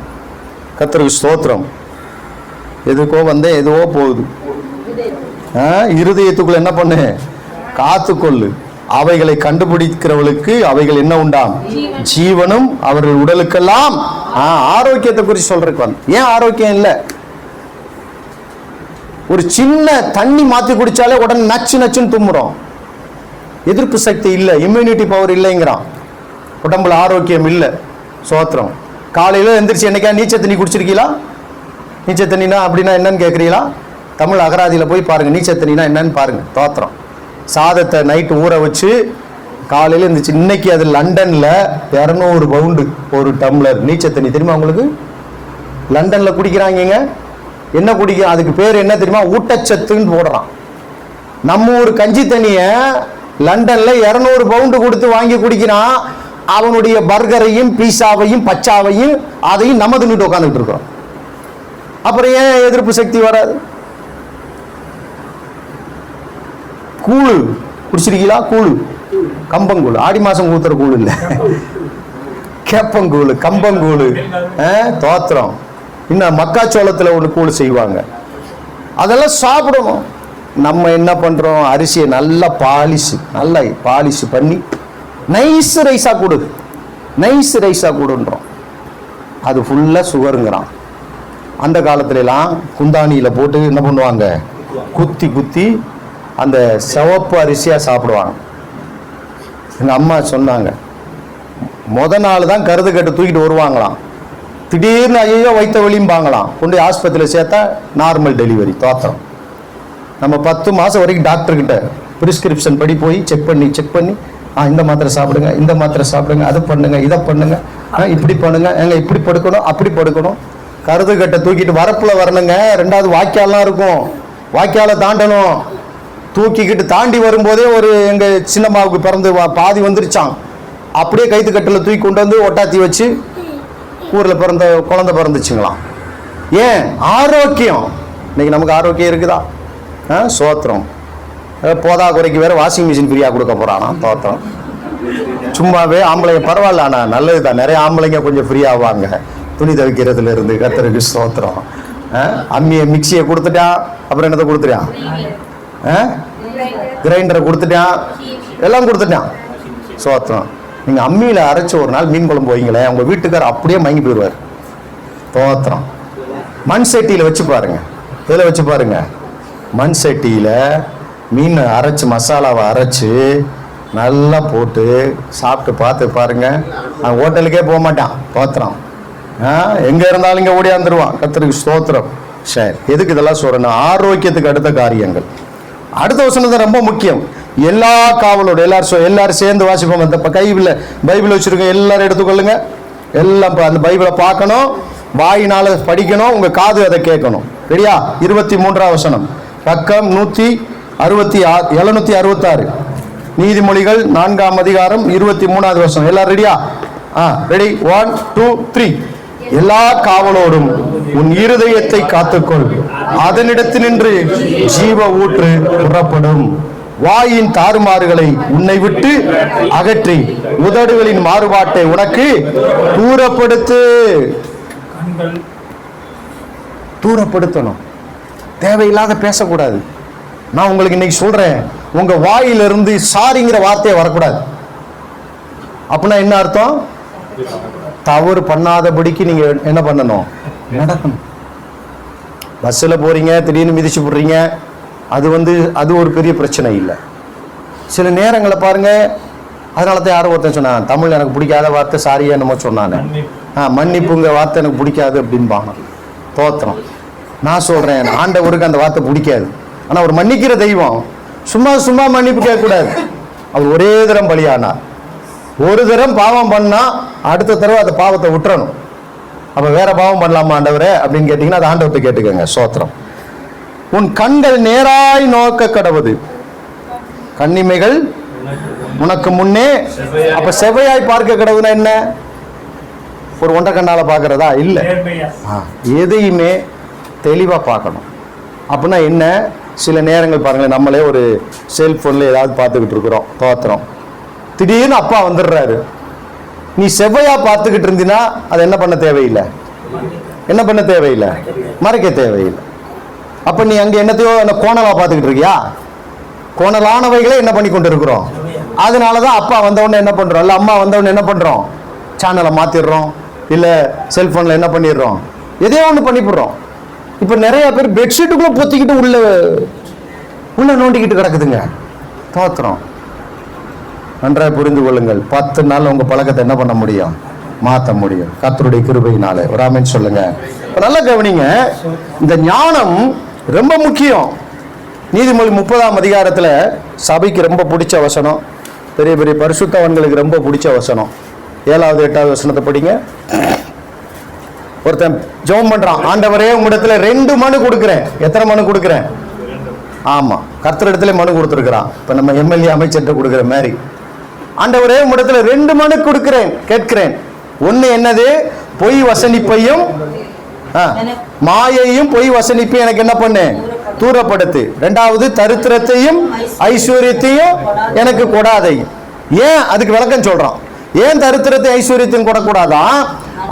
கர்த்தருக்கு ஸ்தோத்திரம். எதுக்கோ வந்தேன், எதுவோ போகுது. இருதயத்துக்குள்ள என்ன பண்ணு? காத்துக்கொள்ளு. அவைகளை கண்டுபிடிக்கிறவளுக்கு அவைகள் என்ன உண்டாம்? ஜீவனும் அவர்கள் உடலுக்கெல்லாம். ஆரோக்கியத்தை குறித்து சொல்றதுக்கு வந்து. ஏன் ஆரோக்கியம் இல்லை? ஒரு சின்ன தண்ணி மாத்தி குடிச்சாலே உடனே நச்சு நச்சுன்னு தும்முறோம். எதிர்ப்பு சக்தி இல்லை, இம்யூனிட்டி பவர் இல்லைங்கிறான். உடம்புல ஆரோக்கியம் இல்லை. சோத்திரம். காலையில் எந்திரிச்சு என்னைக்கா நீச்சல் தண்ணி குடிச்சிருக்கீங்களா? நீச்சல் தண்ணினா அப்படின்னா என்னன்னு கேட்குறீங்களா? தமிழ் அகராதியில் போய் பாருங்க, நீச்சல் தண்ணினா என்னன்னு பாருங்க. தோத்திரம். சாதத்தை நைட்டு ஊற வச்சு காலையில் இருந்துச்சு. இன்னைக்கு அது லண்டனில் 200 பவுண்டு ஒரு டம்ளர் நீச்சல் தண்ணி. தெரியுமா உங்களுக்கு? லண்டனில் குடிக்கிறாங்க. என்ன குடிக்க? அதுக்கு பேர் என்ன தெரியுமா? ஊட்டச்சத்துன்னு போடுறான். நம்ம ஒரு கஞ்சி தண்ணியை லண்டனில் 200 பவுண்டு கொடுத்து வாங்கி குடிக்கிறான். அவனுடைய பர்கரையும் பீஸாவையும் பச்சாவையும் அதையும் நம்ம தின்னுட்டு உட்காந்துட்டு இருக்கோம். அப்புறம் ஏன் எதிர்ப்பு சக்தி வராது? கூழு குடிச்சிருக்கீங்களா? கூழு, கம்பங்கூழ். ஆடி மாசம் ஊத்துற கூழ் இல்லை, கேப்பங்கூழ், கம்பங்கூழ். தோத்திரம். இன்னும் மக்காச்சோளத்தில் ஒன்று கூழ் செய்வாங்க. அதெல்லாம் சாப்பிடணும். நம்ம என்ன பண்ணுறோம்? அரிசியை நல்லா பாலிஷ் பண்ணி நைஸ் ரைஸாக கொடு, நைஸ் ரைஸாக கொடுன்றோம். அது ஃபுல்லாக சுகருங்கிறான். அந்த காலத்துலலாம் குந்தானியில் போட்டு என்ன பண்ணுவாங்க? குத்தி குத்தி அந்த சிவப்பு அரிசியாக சாப்பிடுவாங்க. எங்கள் அம்மா சொன்னாங்க, முத நாள் தான் கருது கட்டு தூக்கிட்டு வருவாங்களாம். திடீர்னு ஐயோ வைத்த வலியும்பாங்களாம். கொண்டு ஆஸ்பத்திரியில் சேர்த்தா நார்மல் டெலிவரி. தோத்திரம். நம்ம 10 மாதம் வரைக்கும் டாக்டர்கிட்ட ப்ரிஸ்கிரிப்ஷன் படி போய் செக் பண்ணி இந்த மாத்திரை சாப்பிடுங்க, இந்த மாத்திரை சாப்பிடுங்க, அதை பண்ணுங்க, இதை பண்ணுங்க, இப்படி பண்ணுங்க, இப்படி படுக்கணும், அப்படி படுக்கணும். கருது கட்டை தூக்கிட்டு வரப்பில் வரணுங்க. 2வது வாய்க்காலாம் இருக்கும், வாய்க்காலை தாண்டணும். தூக்கிக்கிட்டு தாண்டி வரும்போதே ஒரு எங்கள் சின்னம்மாவுக்கு பிறந்து பாதி வந்துருச்சான். அப்படியே கைத்து கட்டில் தூக்கி கொண்டு வந்து ஒட்டாத்தி வச்சு ஊரில் பிறந்த குழந்தை பிறந்துச்சுங்களாம். ஏன்? ஆரோக்கியம். இன்னைக்கு நமக்கு ஆரோக்கியம் இருக்குதா? சோத்திரம். போதா குறைக்கு வேற வாஷிங் மிஷின் ஃப்ரீயாக கொடுக்க போறானா? தோத்திரம். சும்மாவே ஆம்பளைங்க பரவாயில்ல, ஆனால் நல்லது தான். நிறைய ஆம்பளைங்க கொஞ்சம் ஃப்ரீ ஆவாங்க துணி துவைக்கிறதுல இருந்து. கர்த்தருக்கு ஸ்தோத்திரம். அம்மியை மிக்சியை கொடுத்துட்டான், அப்புறம் என்னத்தை கொடுத்துட்டான்? கிரைண்டரை கொடுத்துட்டான், எல்லாம் கொடுத்துட்டான். ஸ்தோத்திரம். நீங்க அம்மியில அரைச்ச ஒரு நாள் மீன் குழம்பு வைங்களேன், உங்க வீட்டுக்காரர் அப்படியே மயங்கி போயிடுவார். ஸ்தோத்திரம். மண் சட்டியில வச்சு பாருங்க. இதில் வச்சு பாருங்க. மண் சட்டியில மீன் அரைச்சு, மசாலாவை அரைச்சு நல்லா போட்டு சாப்பிட்டு பார்த்து பாருங்க. அவன் ஹோட்டலுக்கே போக மாட்டான். ஸ்தோத்திரம். எங்க இருந்தாலும் இங்க ஓடியாந்துருவான். கர்த்தருக்கு ஸ்தோத்திரம். சரி, எதுக்கு இதெல்லாம் சொல்றேன்னா, ஆரோக்கியத்துக்கு அடுத்த காரியங்கள். அடுத்த வசனம் ரொம்ப முக்கியம். எல்லா காவலோடு எல்லாரும் சேர்ந்து வாசிப்போம். அந்த கையில் பைபிள் வச்சிருக்கோம், எல்லாரும் எடுத்துக்கொள்ளுங்க. எல்லாம் அந்த பைபிளை பார்க்கணும், வாயினால படிக்கணும், உங்க காது அதை கேட்கணும். சரியா? 23ஆம் வசனம், பக்கம் 766. நீதிமொழிகள் 4ஆம் அதிகாரம் 23ஆவது வசனம். எல்லாரும் ரெடியா? ரெடி? 1 2 3. எல்லா காவலோடும் உன் இருதயத்தை காத்துக்கொள், அதனிடத்தினின்று ஜீவ ஊற்று புறப்படும். வாயின் தாறுமாறுகளை உன்னை விட்டு அகற்றி உதடுகளின் மாறுபாட்டை உனக்கு தூரப்படுத்து. தூரப்படுத்தணும். தேவையில்லாத பேசக்கூடாது. நான் உங்களுக்கு இன்னைக்கு சொல்றேன், உங்க வாயிலிருந்து சாரிங்கிற வார்த்தையை வரக்கூடாது. அப்படின்னா என்ன அர்த்தம்? தவறு பண்ணாதபடிக்கு நீங்க என்ன பண்ணணும்? நடக்கணும். பஸ்ஸில் போறீங்க, திடீர்னு மிதிச்சு போடுறீங்க, அது ஒரு பெரிய பிரச்சனை இல்லை. சில நேரங்களை பாருங்க, அதனால தான் யாரும் ஒருத்தன் சொன்னான், தமிழ் எனக்கு பிடிக்காத வார்த்தை சாரியா என்னமோ சொன்னானே, மன்னிப்புங்க வார்த்தை எனக்கு பிடிக்காது அப்படின்பாங்க. தோத்திரம். நான் சொல்றேன், ஆண்டவருக்கு அந்த வார்த்தை பிடிக்காது. ஆனா அவர் மன்னிக்கிற தெய்வம். சும்மா மன்னிப்பு கேட்கக்கூடாது. அவர் ஒரே தரம் பலியானார். ஒரு தரம் பாவம் பண்ணா அடுத்த தடவை அந்த பாவத்தை விட்டுறணும். அப்ப வேற பாவம் பண்ணலாமா ஆண்டவரே அப்படின்னு கேட்டீங்கன்னா அது ஆண்டவர்கிட்ட கேட்டுக்கோங்க. சோத்திரம். உன் கண்கள் நேராய் நோக்க கடவுது, கண்ணிமைகள் உனக்கு முன்னே. அப்ப செவ்வையாய் பார்க்க கடவுதுன்னா என்ன? ஒரு ஒன்றை கண்ணால பார்க்கறதா? இல்லை. எதையுமே தெளிவா பார்க்கணும். அப்படின்னா என்ன? சில நேரங்கள் பாருங்களேன், நம்மளே ஒரு செல்போன்ல ஏதாவது பார்த்துக்கிட்டு இருக்கிறோம். தோத்திரம். திடீர்னு அப்பா வந்துடுறாரு. நீ செவ்வையா பார்த்துக்கிட்டு இருந்தீன்னா அதை என்ன பண்ண தேவையில்லை? மறைக்க தேவையில்லை. அப்ப நீ அங்க என்னத்தையோ கோணலா பார்த்துக்கிட்டு இருக்கியா? கோணலானவைகளே என்ன பண்ணி கொண்டு இருக்கிறோம். அதனாலதான் அப்பா வந்தவொடனே என்ன பண்றோம், இல்ல அம்மா வந்தவொடனே என்ன பண்றோம், சேனலை மாத்திடுறோம், இல்ல செல்போன்ல என்ன பண்ணிடுறோம், எதையோ ஒண்ணு பண்ணிவிடுறோம். இப்ப நிறைய பேர் பெட்ஷீட்டுக்குள்ள பொத்திக்கிட்டு உள்ள நோண்டிக்கிட்டு கிடக்குதுங்க. தோத்திரம். நன்றாக புரிந்து கொள்ளுங்கள். 10 நாள் உங்க பழக்கத்தை என்ன பண்ண முடியும்? மாற்ற முடியும், கர்த்தருடைய கிருபையினால. ஒரு ஆமென் சொல்லுங்க. நல்லா கவனிங்க, இந்த ஞானம் ரொம்ப முக்கியம். நீதிமொழி 30ஆம் அதிகாரத்துல சபைக்கு ரொம்ப பிடிச்ச வசனம், பெரிய பெரிய பரிசுத்தவான்களுக்கு ரொம்ப பிடிச்ச வசனம். 7வது 8வது வசனத்தை படிங்க. ஒருத்தன் ஜெபம் பண்றான், ஆண்டவரே உம்மிடத்துல 2 மனு கொடுக்கிறேன். எத்தனை மனு கொடுக்கிறேன்? ஆமா, கர்த்தர் இடத்துல மனு கொடுத்துருக்கிறான். இப்ப நம்ம எம்எல்ஏ அமைச்சர்கிட்ட கொடுக்குற மாதிரி, ஆண்டவரே உம்மிடத்துல 2 மனு கொடுக்கிறேன், கேட்கிறேன். ஒண்ணு என்னது? பொய் வசனிப்பையும் மாயையும் பொய் வசனிப்பையும் எனக்கு என்ன பண்ணு? தூரப்படுத்து. 2வது தரித்திரத்தையும் ஐஸ்வர்யத்தையும் எனக்கு கொடாதை. ஏன்? அதுக்கு விளக்கம் சொல்றான். ஏன் தரித்திரத்தை ஐஸ்வர்யத்தையும் கொடக்கூடாதான்?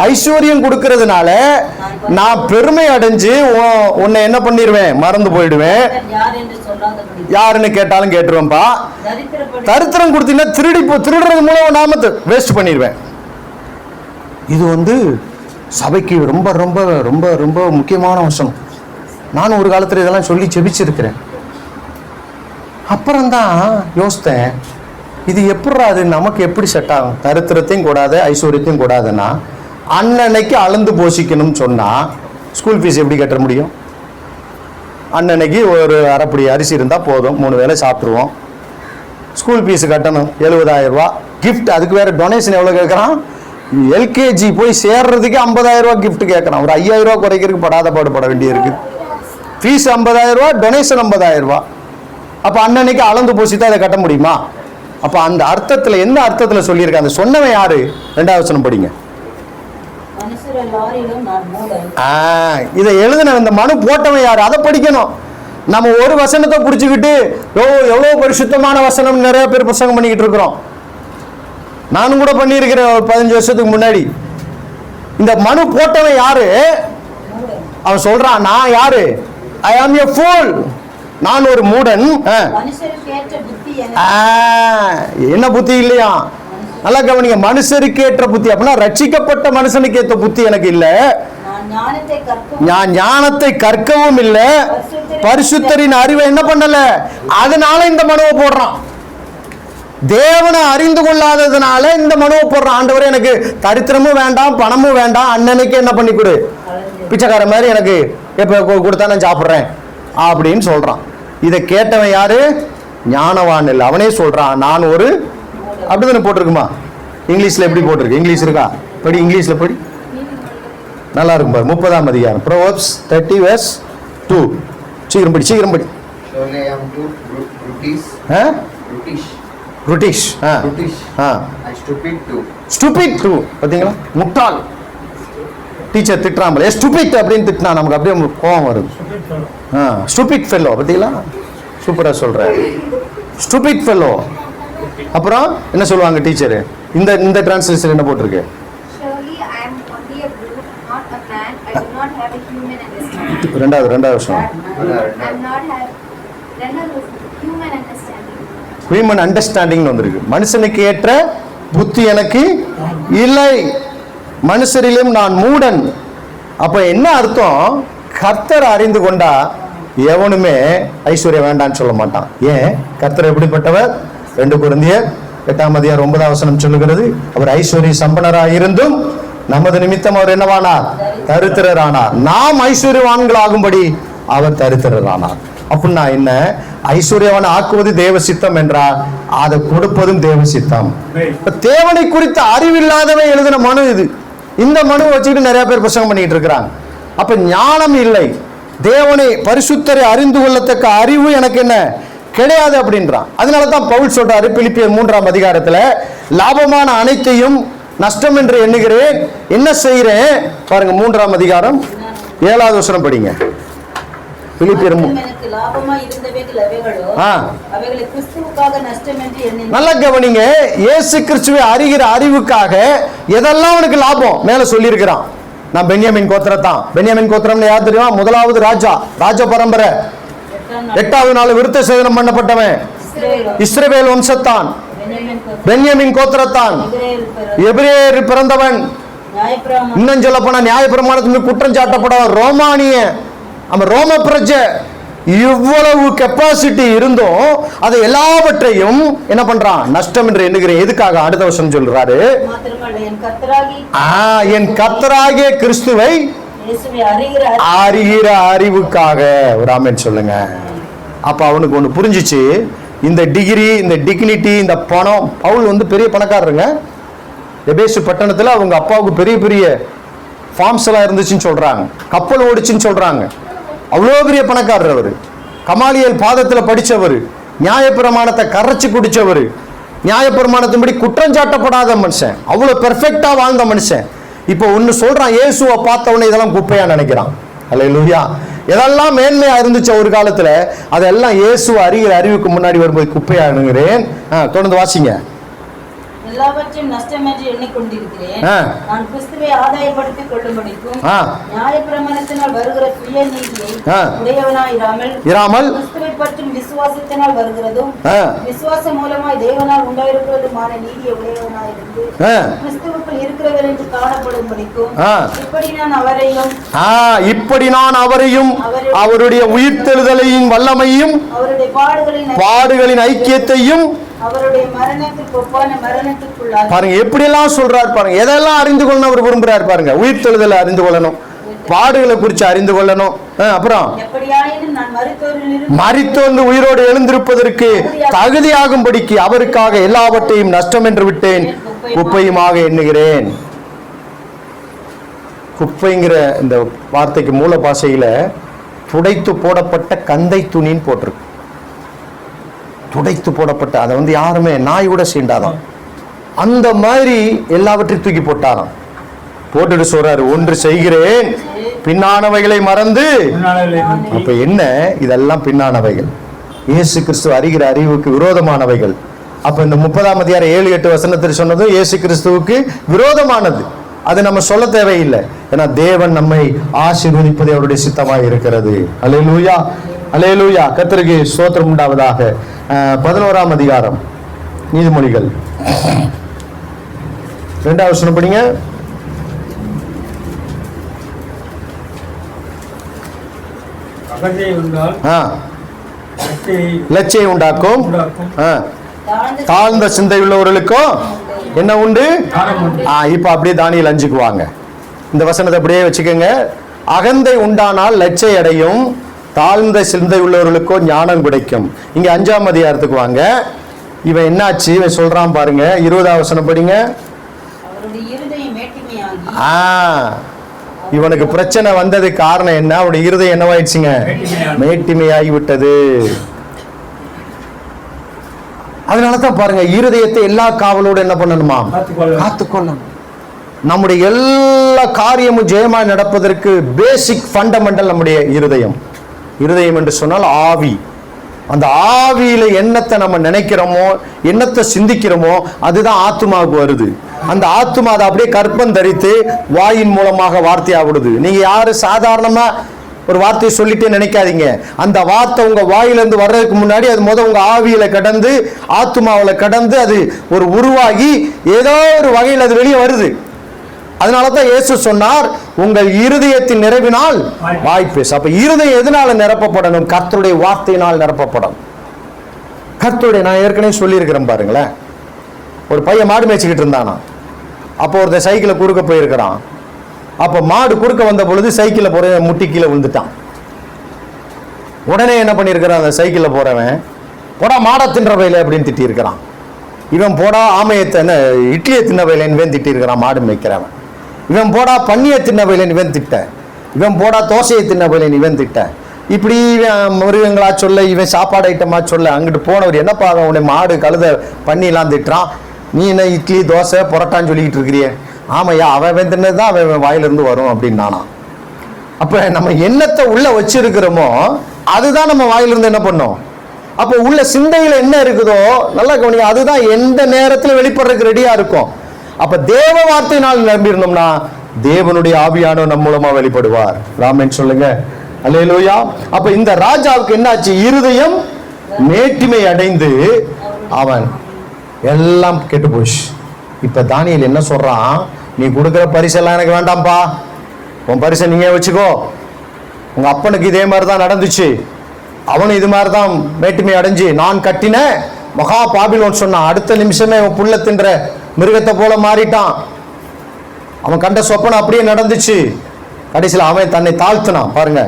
ஐஸ்வர்யம் கொடுக்கறதுனால நான் பெருமை அடைஞ்சு உன்னை என்ன பண்ணிடுவேன்? மறந்து போயிடுவேன். யாருன்னு கேட்டாலும் கேட்டுருவேன்பா. தரித்திரம் கொடுத்தீங்கன்னா திருடுறது மூலம் நாமத்தை வேஸ்ட் பண்ணிடுவேன். இது சபைக்கு ரொம்ப ரொம்ப ரொம்ப ரொம்ப முக்கியமான வசனம். நானும் ஒரு காலத்துல இதெல்லாம் சொல்லி செபிச்சிருக்கிறேன். அப்புறம்தான் யோசித்தேன், இது எப்படா அது நமக்கு எப்படி செட் ஆகும்? தரித்திரத்தையும் கூடாது, ஐஸ்வர்யத்தையும் கூடாதுன்னா அன்னன்னைக்கு அளந்து போஷிக்கணும்னு சொன்னா ஸ்கூல் ஃபீஸ் எப்படி கட்ட முடியும்? அன்னன்னைக்கு ஒரு அரைப்படி அரிசி இருந்தா போதும், 3 வேளை சாப்பிடுவோம். ஸ்கூல் ஃபீஸ் கட்டணும் 70,000 ரூபா. கிஃப்ட், அதுக்கு வேற டொனேஷன் எவ்வளவு கேட்கறான்? எல்கேஜி போய் சேர்றதுக்கு 50,000 ரூபா கிஃப்ட் கேட்கறான். ஒரு 5,000 ரூபா குறைக்கிறதுக்கு படாத பாடுபட வேண்டியிருக்கு. ஃபீஸ் 50,000 ரூபா, டொனேஷன் 50,000 ரூபா. அப்ப அன்னன்னைக்கு அளந்து போஷித்தா அதை கட்ட முடியுமா? அப்ப அந்த அர்த்தத்துல, எந்த அர்த்தத்துல சொல்லியிருக்காங்க? அந்த சொன்னவன் யாரு? 2வது வசனம் படிங்க. இதை எழுதின இந்த மனு போட்டவன் யாரு, அதை படிக்கணும். நம்ம ஒரு வசனத்தை புடிச்சுக்கிட்டு எவ்வளவு பரிசுத்தமான வசனம் நிறைய பேர் பிரசங்கம் பண்ணிக்கிட்டு இருக்கிறோம். நானும் கூட பண்ணியிருக்கிறேன் 15 வருஷத்துக்கு முன்னாடி. இந்த மனு போட்டவன் யாரு? அவன் சொல்றான், நான் யாரு? ஐ ஆம் எ ஃபூல், நான் ஒரு மூடன். என்ன புத்தி இல்லையா? நல்லா கவனிங்க, மனுஷருக்கு ஏற்ற புத்தி அப்படின்னா ரட்சிக்கப்பட்ட மனுஷனுக்கு ஏற்ற புத்தி எனக்கு இல்ல. நான் ஞானத்தை கற்கவும் இல்ல, பரிசுத்தரின் அறிவை என்ன பண்ணல, அதனால இந்த மனுவை போடுறான். தேவனை அறிந்து கொள்ளாததுனால இந்த மனுவை போடுறான். ஆண்டவரே எனக்கு தரித்திரமும் வேண்டாம், பணமும் வேண்டாம், அண்ணனுக்கு என்ன பண்ணி கொடு, பிச்சைக்கார மாதிரி எனக்கு எப்ப கொடுத்தா நான் சாப்பிட்றேன் அப்படின்னு சொல்றான். இதை கேட்டவன் யாரு? ஞானவான் இல்லை, அவனே சொல்றான் நான் ஒரு, அப்படிதானே போட்டிருக்குமா? இங்கிலீஷ்ல எப்படி போட்டிருக்கு? இங்கிலீஷ் இருக்கா? படி, இங்கிலீஷ்ல படி, நல்லா இருக்கும் பாரு. 30ஆம் அதிகாரம், Proverbs 30:2. சீக்கிரம் படி, சீக்கிரம் படி. ஸ்டூபிட் டூ, பாத்தீங்களா? முட்டாள். டீச்சர் திட்டுறாமல் ஸ்டூபிட் அப்படின்னு திட்டினா நமக்கு அப்படியே கோபம் வருது. ஸ்டூபிட் ஃபெல்லோ, பாத்தீங்களா? சூப்பரா சொல்றேன், ஸ்டூபிட் ஃபெல்லோ. அப்புறம் என்ன சொல்லுவாங்க டீச்சர்? இந்த டிரான்ஸ்லேஷன் என்ன போட்டிருக்கு? ரெண்டாவது வருஷம் ஹியூமன் அண்டர்ஸ்டாண்டிங் வந்திருக்கு. மனுஷனுக்கு ஏற்ற புத்தி எனக்கு இல்லை, மனுஷரிலும் நான் மூடன். அப்ப என்ன அர்த்தம்? கர்த்தர் அறிந்து கொண்டா எவனுமே ஐஸ்வர்யம் வேண்டான்னு சொல்ல மாட்டான். ஏன்? கர்த்தர் எப்படிப்பட்டவர்? 2 கொரிந்தியர் 8ஆம் அதிகாரம் 9ஆம் வசனம் சொல்லுகிறது, அவர் ஐஸ்வர்ய சம்பனராக இருந்தும் நமது நிமித்தம் அவர் என்னவானார்? தரித்திரரானார். நாம் ஐஸ்வர்யவான்களாகும்படி அவர் தரித்திரரானார். அப்படின்னா என்ன? ஐஸ்வர்யவான் ஆக்குவது தேவ சித்தம் என்றால் அதை கொடுப்பதும் தேவ சித்தம். தேவனை குறித்த அறிவில்லாதவன் எழுதின மனு இது. இந்த மனு வச்சுக்கிட்டு நிறைய பேர் பிரசங்கம் பண்ணிட்டு இருக்கிறாங்க. அப்ப ஞானம் இல்லை, தேவனை பரிசுத்தரை அறிந்து கொள்ளத்தக்க அறிவு எனக்கு என்ன கிடையாது அப்படின்றான். அதனாலதான் பவுல் சொல்றாரு பிலிப்பியர் 3ஆம் அதிகாரத்துல, லாபமான அனைத்தையும் நஷ்டம் என்று எண்ணுகிறேன், என்ன செய்கிறேன் பாருங்க. 3ஆம் அதிகாரம் 7வது வசனம் படிங்க. பிலிப்பியர் நல்ல கவனிங்க, இயேசு கிறிஸ்துவை அறிகிற அறிவுக்காக எதெல்லாம் அவனுக்கு லாபம் மேல சொல்லி இருக்கிறான். நான் பென்யாமின் கோத்திரத்தான். பென்யாமின் கோத்திரம்னு யார் தெரியுமா? முதலாவது ராஜ பரம்பரை, 8வது நாள் விருத்த சேதனம் பண்ணப்பட்டவன், இஸ்ரவேல் வம்சத்தான், பென்யாமின் கோத்திரத்தான், எபிரேயர் பிறந்தவன். இன்னும் சொல்ல போனா நியாயப்பிரமாணத்தின் குற்றம் சாட்டப்படவன், ரோமானிய, அவன் ரோம பிரஜை. இவ்வளவு கெப்பாசிட்டி இருந்தும் அதை எல்லாவற்றையும் என்ன பண்றான்? நஷ்டம் என்று எண்ணுகிறேன். எதுக்காக? அடுத்த வருஷம் சொல்றாரு, என் கர்த்தராகிய கிறிஸ்துவை அறிகிற அறிவுக்காக. ஒரு ஆமென் சொல்லுங்க. அப்ப அவனுக்கு ஒண்ணு புரிஞ்சிச்சு, இந்த டிகிரி, இந்த டிக்னிட்டி, இந்த பணம். பவுல் பெரிய பணக்காரருங்க. எபேசு பட்டணத்துல அவங்க அப்பாவுக்கு பெரிய பெரிய ஃபார்ம்ஸ் எல்லாம் இருந்துச்சுன்னு சொல்றாங்க, கப்பல் ஓடிச்சுன்னு சொல்றாங்க. அவ்வளோ பெரிய பணக்காரர் அவரு. கமாலியல் பாதத்துல படிச்சவர், நியாயப்பிரமாணத்தை கரைச்சு குடிச்சவர், நியாயப்பிரமாணத்தின்படி குற்றம் சாட்டப்படாத மனுஷன், அவ்வளவு பெர்ஃபெக்டா வாழ்ந்த மனுஷன். இப்போ ஒன்னு சொல்றான், இயேசுவை பார்த்தவனே இதெல்லாம் குப்பையா நினைக்கிறான். அல்லேலூயா. எதெல்லாம் மேன்மையா இருந்துச்சு ஒரு காலத்துல, அதெல்லாம் இயேசு அறிகிற அறிவுக்கு முன்னாடி வரும்போது குப்பையா எண்ணுகிறேன். தொடர்ந்து வாசிங்க. எல்லாவற்றையும் நஷ்டம் என்று எண்ணிக்கொண்டிருக்கிறேன். நான் கிறிஸ்துவை ஆதாயப்படுத்திக் கொள்ளும்படிக்கும் நியாயப்பிரமாணத்தினால் வருகிற சுய நீதியை உடையவனாயிராமல் கிறிஸ்துவை பற்றும் விசுவாசத்தினால் வருகிறதும் விசுவாசம் மூலமாய் தேவனால் உண்டாயிருக்கிறதுமான நீதியை உடையவனாயிருந்து கிறிஸ்துவுக்குள் இருக்கிறவர் என்று காணப்படும்படிக்கும் இப்படி நான் அவரையும் அவருடைய உயிர்த்தெழுதலையும் வல்லமையும் அவருடைய பாடுகளின் ஐக்கியத்தையும் அவருடைய மரணத்துக்கு ஒப்பான மரணத்துக்குள்ளாக. பாருங்க எப்படி எல்லாம் சொல்றாரு பாருங்க. எதெல்லாம் அறிந்து கொள்ளணும் அவர் விரும்புறாரு பாருங்க. உயிர்த்தெழுதலை அறிந்து கொள்ளணும், பாடுகளை குறித்து அறிந்து கொள்ளணும். அப்புறம் மரித்தோர்ந்து உயிரோடு எழுந்திருப்பதற்கு தகுதியாகும்படிக்கு அவருக்காக எல்லாவற்றையும் நஷ்டம் என்று விட்டேன், குப்பையுமாக எண்ணுகிறேன். குப்பைங்கிற இந்த வார்த்தைக்கு மூல பாஷையில துடைத்து போடப்பட்ட கந்தை துணின்னு போட்டிருக்கு. துடைத்து போடப்பட்ட, அதை யாருமே நாய் கூட சீண்டாதான், அந்த மாதிரி எல்லாவற்றையும் தூக்கி போட்டாராம். போட்டுட்டு சொல்றாரு, ஒன்று செய்கிறேன் பின்னானவைகளை மறந்து. அப்ப என்ன? இதெல்லாம் பின்னானவைகள், இயேசு கிறிஸ்து அறிகிற அறிவுக்கு விரோதமானவைகள். அப்ப இந்த 30ஆம் அதிகாரம் 7-8 வசனத்தில் சொன்னதும் இயேசு கிறிஸ்துவுக்கு விரோதமானது. அது நம்ம சொல்ல தேவையில்லை. ஏன்னா தேவன் நம்மை ஆசீர்வதிப்பது அவருடைய சித்தமாய் இருக்கிறது. அல்லேலூயா, அல்லேலூயா. கர்த்தருக்கு ஸ்தோத்திரம் உண்டாவதாக. 11ஆம் அதிகாரம் நீதிமொழிகள் 2வது வசனம் படிங்க. லட்சியை உண்டாக்கும், தாழ்ந்த சிந்தை உள்ளவர்களுக்கும் என்ன உண்டு? இப்ப அப்படியே தானியேல் 5க்கு வாங்க. இந்த வசனத்தை அப்படியே வச்சுக்கோங்க. அகந்தை உண்டானால் லட்சை அடையும், தாழ்ந்த சிந்தை உள்ளவர்களுக்கோ ஞானம் கிடைக்கும். இங்க 5ஆம் அதிகாரத்துக்கு வாங்க. இவன் என்னாச்சு? இவன் சொல்றான் பாருங்க. 20வது வசனம் படிங்க. இவனுக்கு பிரச்சனை வந்தது காரணம் என்ன? அவனுடைய இருதயம் என்னவாயிடுச்சுங்க? மேட்டிமையாகி விட்டது. அதனாலதான் பாருங்க, இருதயத்தை எல்லா காவலோடு என்ன பண்ணணுமா? காத்துக்கொள்ளணும். நம்முடைய எல்லா காரியமும் ஜெயமாய் நடப்பதற்கு பேசிக் ஃபண்டமெண்டல் நம்முடைய இருதயம். இருதயம் என்று சொன்னால் ஆவி. அந்த ஆவியில என்னத்தை நம்ம நினைக்கிறோமோ, என்னத்தை சிந்திக்கிறோமோ, அதுதான் ஆத்துமாவுக்கு வருது. அந்த ஆத்துமா அதை அப்படியே கற்பம் தரித்து வாயின் மூலமாக வார்த்தையாவிடுது. நீங்க யாரு சாதாரணமா ஒரு வார்த்தையை சொல்லிட்டே நினைக்காதீங்க. அந்த வார்த்தை உங்க வாயிலிருந்து வர்றதுக்கு முன்னாடி அது உங்க ஆவியில கடந்து ஆத்துமாவில கடந்து அது ஒரு உருவாகி ஏதோ ஒரு வகையில் அது வெளியே வருது. அதனாலதான் இயேசு சொன்னார், உங்கள் இருதயத்தின் நிறைவினால் வாய் பேசு. அப்ப இருதயம் எதனால நிரப்பப்படணும்? கர்த்தருடைய வார்த்தையினால் நிரப்பப்படணும். கர்த்தருடைய, நான் ஏற்கனவே சொல்லியிருக்கிறேன் பாருங்களேன். ஒரு பையன் மாடு மேய்ச்சிக்கிட்டு இருந்தானா. அப்போ ஒருத்தர் சைக்கிளை குறுக்க போயிருக்கிறான். அப்ப மாடு குறுக்க வந்த பொழுது சைக்கிள போற முட்டி கீழே விழுந்துட்டான். உடனே என்ன பண்ணிருக்கிறான்? அந்த சைக்கிள்ல போறவன், போடா மாடை தின்ற வயல அப்படின்னு திட்டி இருக்கிறான். இவன் போடா ஆமையத்தை இட்லியை தின்ன வயலன்னு திட்டி இருக்கிறான் மாடு மேய்க்கிறவன். இவன் போடா பன்னியை தின்ன வயலன்னு இவன் திட்ட. இவன் போடா தோசையை தின்ன வயலன்னு இவன் திட்ட. இப்படி இவன் மிருகங்களா சொல்ல, இவன் சாப்பாடு ஐட்டமா சொல்ல, அங்கிட்டு போனவர் என்னப்பா அவனை மாடு கழுத பண்ணிலாம் திட்டுறான், நீ என்ன இட்லி தோசை புரட்டான்னு சொல்லிக்கிட்டு இருக்கிறியே? ஆமையா, அவன் தின்னது தான் அவன் வாயிலிருந்து வரும் அப்படின்னு நானா. அப்ப நம்ம என்னத்தை உள்ள வச்சிருக்கிறோமோ அதுதான் நம்ம வாயிலிருந்து என்ன பண்ணோம். அப்ப உள்ள சிந்தையில என்ன இருக்குதோ நல்லா கவனிங்க, அதுதான் எந்த நேரத்தில் வெளிப்படுறதுக்கு ரெடியா இருக்கும். அப்ப தேவ வார்த்தையினால் நம்பியிருந்தோம்னா தேவனுடைய ஆவியானவர் நம் மூலமா வெளிப்படுவார். ராமன் சொல்லுங்க, அல்லேலூயா. அப்ப இந்த ராஜாவுக்கு என்னாச்சு? இருதயம் மேட்டிமை அடைந்து அவன் எல்லாம் கெட்டு போச்சு. இப்ப தானியேல் என்ன சொல்றான்? நீ கொடுக்கிற பரிசெல்லாம் எனக்கு வேண்டாம்ப்பா, உன் பரிசை நீங்க வச்சுக்கோ. உங்க அப்பனுக்கு இதே மாதிரிதான் நடந்துச்சு, அவனும் இது மாதிரிதான் மேட்டுமை அடைஞ்சு நான் கட்டின மகா பாபிலோன் சொன்னான். அடுத்த நிமிஷமே அவன் புல்ல தின்ற மிருகத்தை போல மாறிட்டான். அவன் கண்ட சொப்பனம் அப்படியே நடந்துச்சு. கடைசியில் அவன் தன்னை தாழ்த்தினான். பாருங்க,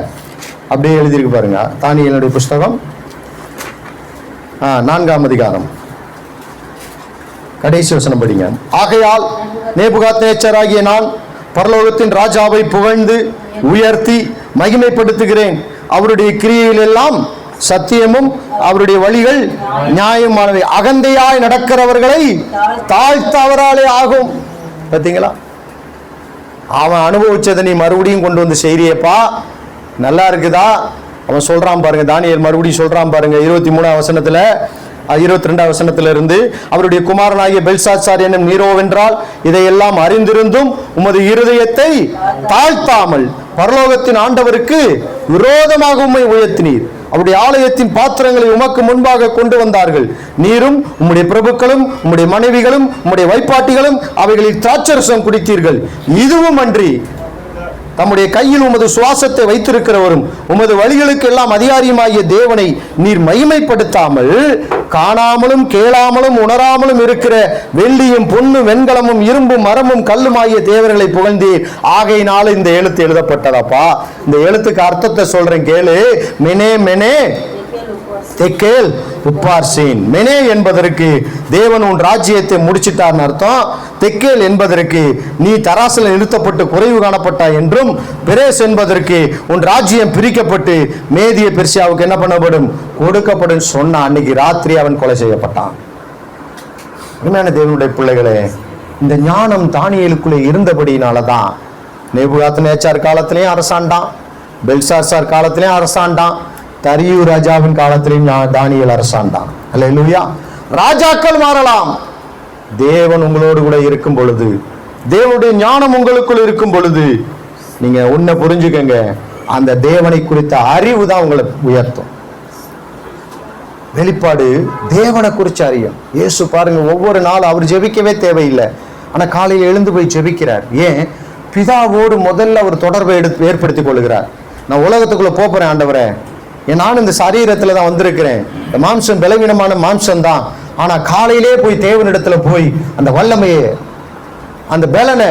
அப்படியே எழுதியிருக்கு பாருங்க. தானியேலுடைய புஸ்தகம் 4ஆம் அதிகாரம் கடைசி வசனம் படிங்க. ஆகையால் நேபுகாத்நேச்சராகிய நான் பரலோகத்தின் ராஜாவை புகழ்ந்து உயர்த்தி மகிமைப்படுத்துகிறேன். அவருடைய கிரியையில் எல்லாம் சத்தியமும் அவருடைய வழிகள் நியாயமானவை. அகந்தையாய் நடக்கிறவர்களை தாழ்த்தவராலே ஆகும். பார்த்தீங்களா? அவன் அனுபவிச்சதை நீ மறுபடியும் கொண்டு வந்து செய்றியப்பா, நல்லா இருக்குதா? அவன் சொல்றான் பாருங்க, தானியேல் மறுபடியும் சொல்றான் பாருங்க 23ஆம் வசனத்துல 22ஆம் வசனத்திலிருந்து, அவருடைய குமாரனாகிய பெல்சாத்சார் என்னும் நீரோவென்றால் இதையெல்லாம் அறிந்திருந்தும் உமது இருதயத்தை தாழ்த்தாமல் பரலோகத்தின் ஆண்டவருக்கு விரோதமாக உம்மை உயர்த்தினீர். அவருடைய ஆலயத்தின் பாத்திரங்களை உமக்கு முன்பாக கொண்டு வந்தார்கள். நீரும் உம்முடைய பிரபுக்களும் உம்முடைய மனைவிகளும் உம்முடைய வைப்பாட்டிகளும் அவைகளில் திராட்சரசம் குடித்தீர்கள். இதுவும் அன்றி தம்முடைய கையில் உமது சுவாசத்தை வைத்திருக்கிறவரும் உமது வழிகளுக்கு எல்லாம் அதிகாரியுமாகிய தேவனை நீர் மகிமைப்படுத்தாமல் காணாமலும் கேளாமலும் உணராமலும் இருக்கிற வெள்ளியும் பொன்னும் வெண்கலமும் இரும்பும் மரமும் கல்லுமாகிய தேவர்களை புகழ்ந்தீர். ஆகையினால இந்த எழுத்து எழுதப்பட்டதாப்பா. இந்த எழுத்துக்கு அர்த்தத்தை சொல்றேன் கேளு. மெனே மெனே தெக்கேல் உப்பார்சேன். மெனே என்பதற்கு தேவன் உன் ராஜ்யத்தை முடிச்சிட்டார்னு அர்த்தம். தெக்கேல் என்பதற்கு நீ தராசில் நிறுத்தப்பட்டு குறைவு காணப்பட்டாய் என்றும், பெரேஸ் என்பதற்கு உன் ராஜ்யம் பிரிக்கப்பட்டு மேதிய பெர்சியாவுக்கு என்ன பண்ணப்படும், கொடுக்கப்படும் சொன்ன அன்னைக்கு ராத்திரி அவன் கொலை செய்யப்பட்டான். உண்மையான தேவனுடைய பிள்ளைகளே, இந்த ஞானம் தானியேலுக்குள்ளே இருந்தபடினாலதான் நேபுகாத்நேச்சார் காலத்திலையும் அரசாண்டான், பெல்சாத்சார் காலத்திலையும் அரசாண்டான், தரியு ராஜாவின் காலத்திலையும் தானியேல் அரசாண்டான். அல்லேலூயா. ராஜாக்கள் மாறலாம், தேவன் உங்களோடு கூட இருக்கும் பொழுது, தேவனுடைய ஞானம் உங்களுக்குள் இருக்கும் பொழுது, நீங்க உன்னை புரிஞ்சுக்கங்க, அந்த தேவனை குறித்த அறிவு தான் உங்களை உயர்த்தும். வெளிப்பாடு தேவனை குறிச்சு அறியும். இயேசு பாருங்க, ஒவ்வொரு நாளும் அவர் ஜெபிக்கவே தேவையில்லை, ஆனா காலையில் எழுந்து போய் ஜெபிக்கிறார். ஏன்? பிதாவோடு முதல்ல அவர் தொடர்பை ஏற்படுத்திக் கொள்கிறார். நான் உலகத்துக்குள்ள போறேன் ஆண்டவரே, நான் இந்த சரீரத்துல தான் வந்திருக்கிறேன், இந்த மாம்சம் பலவீனமான மாம்சம் தான், ஆனா காலையிலே போய் தேவனிடத்துல போய் அந்த வல்லமையை, அந்த பலனை,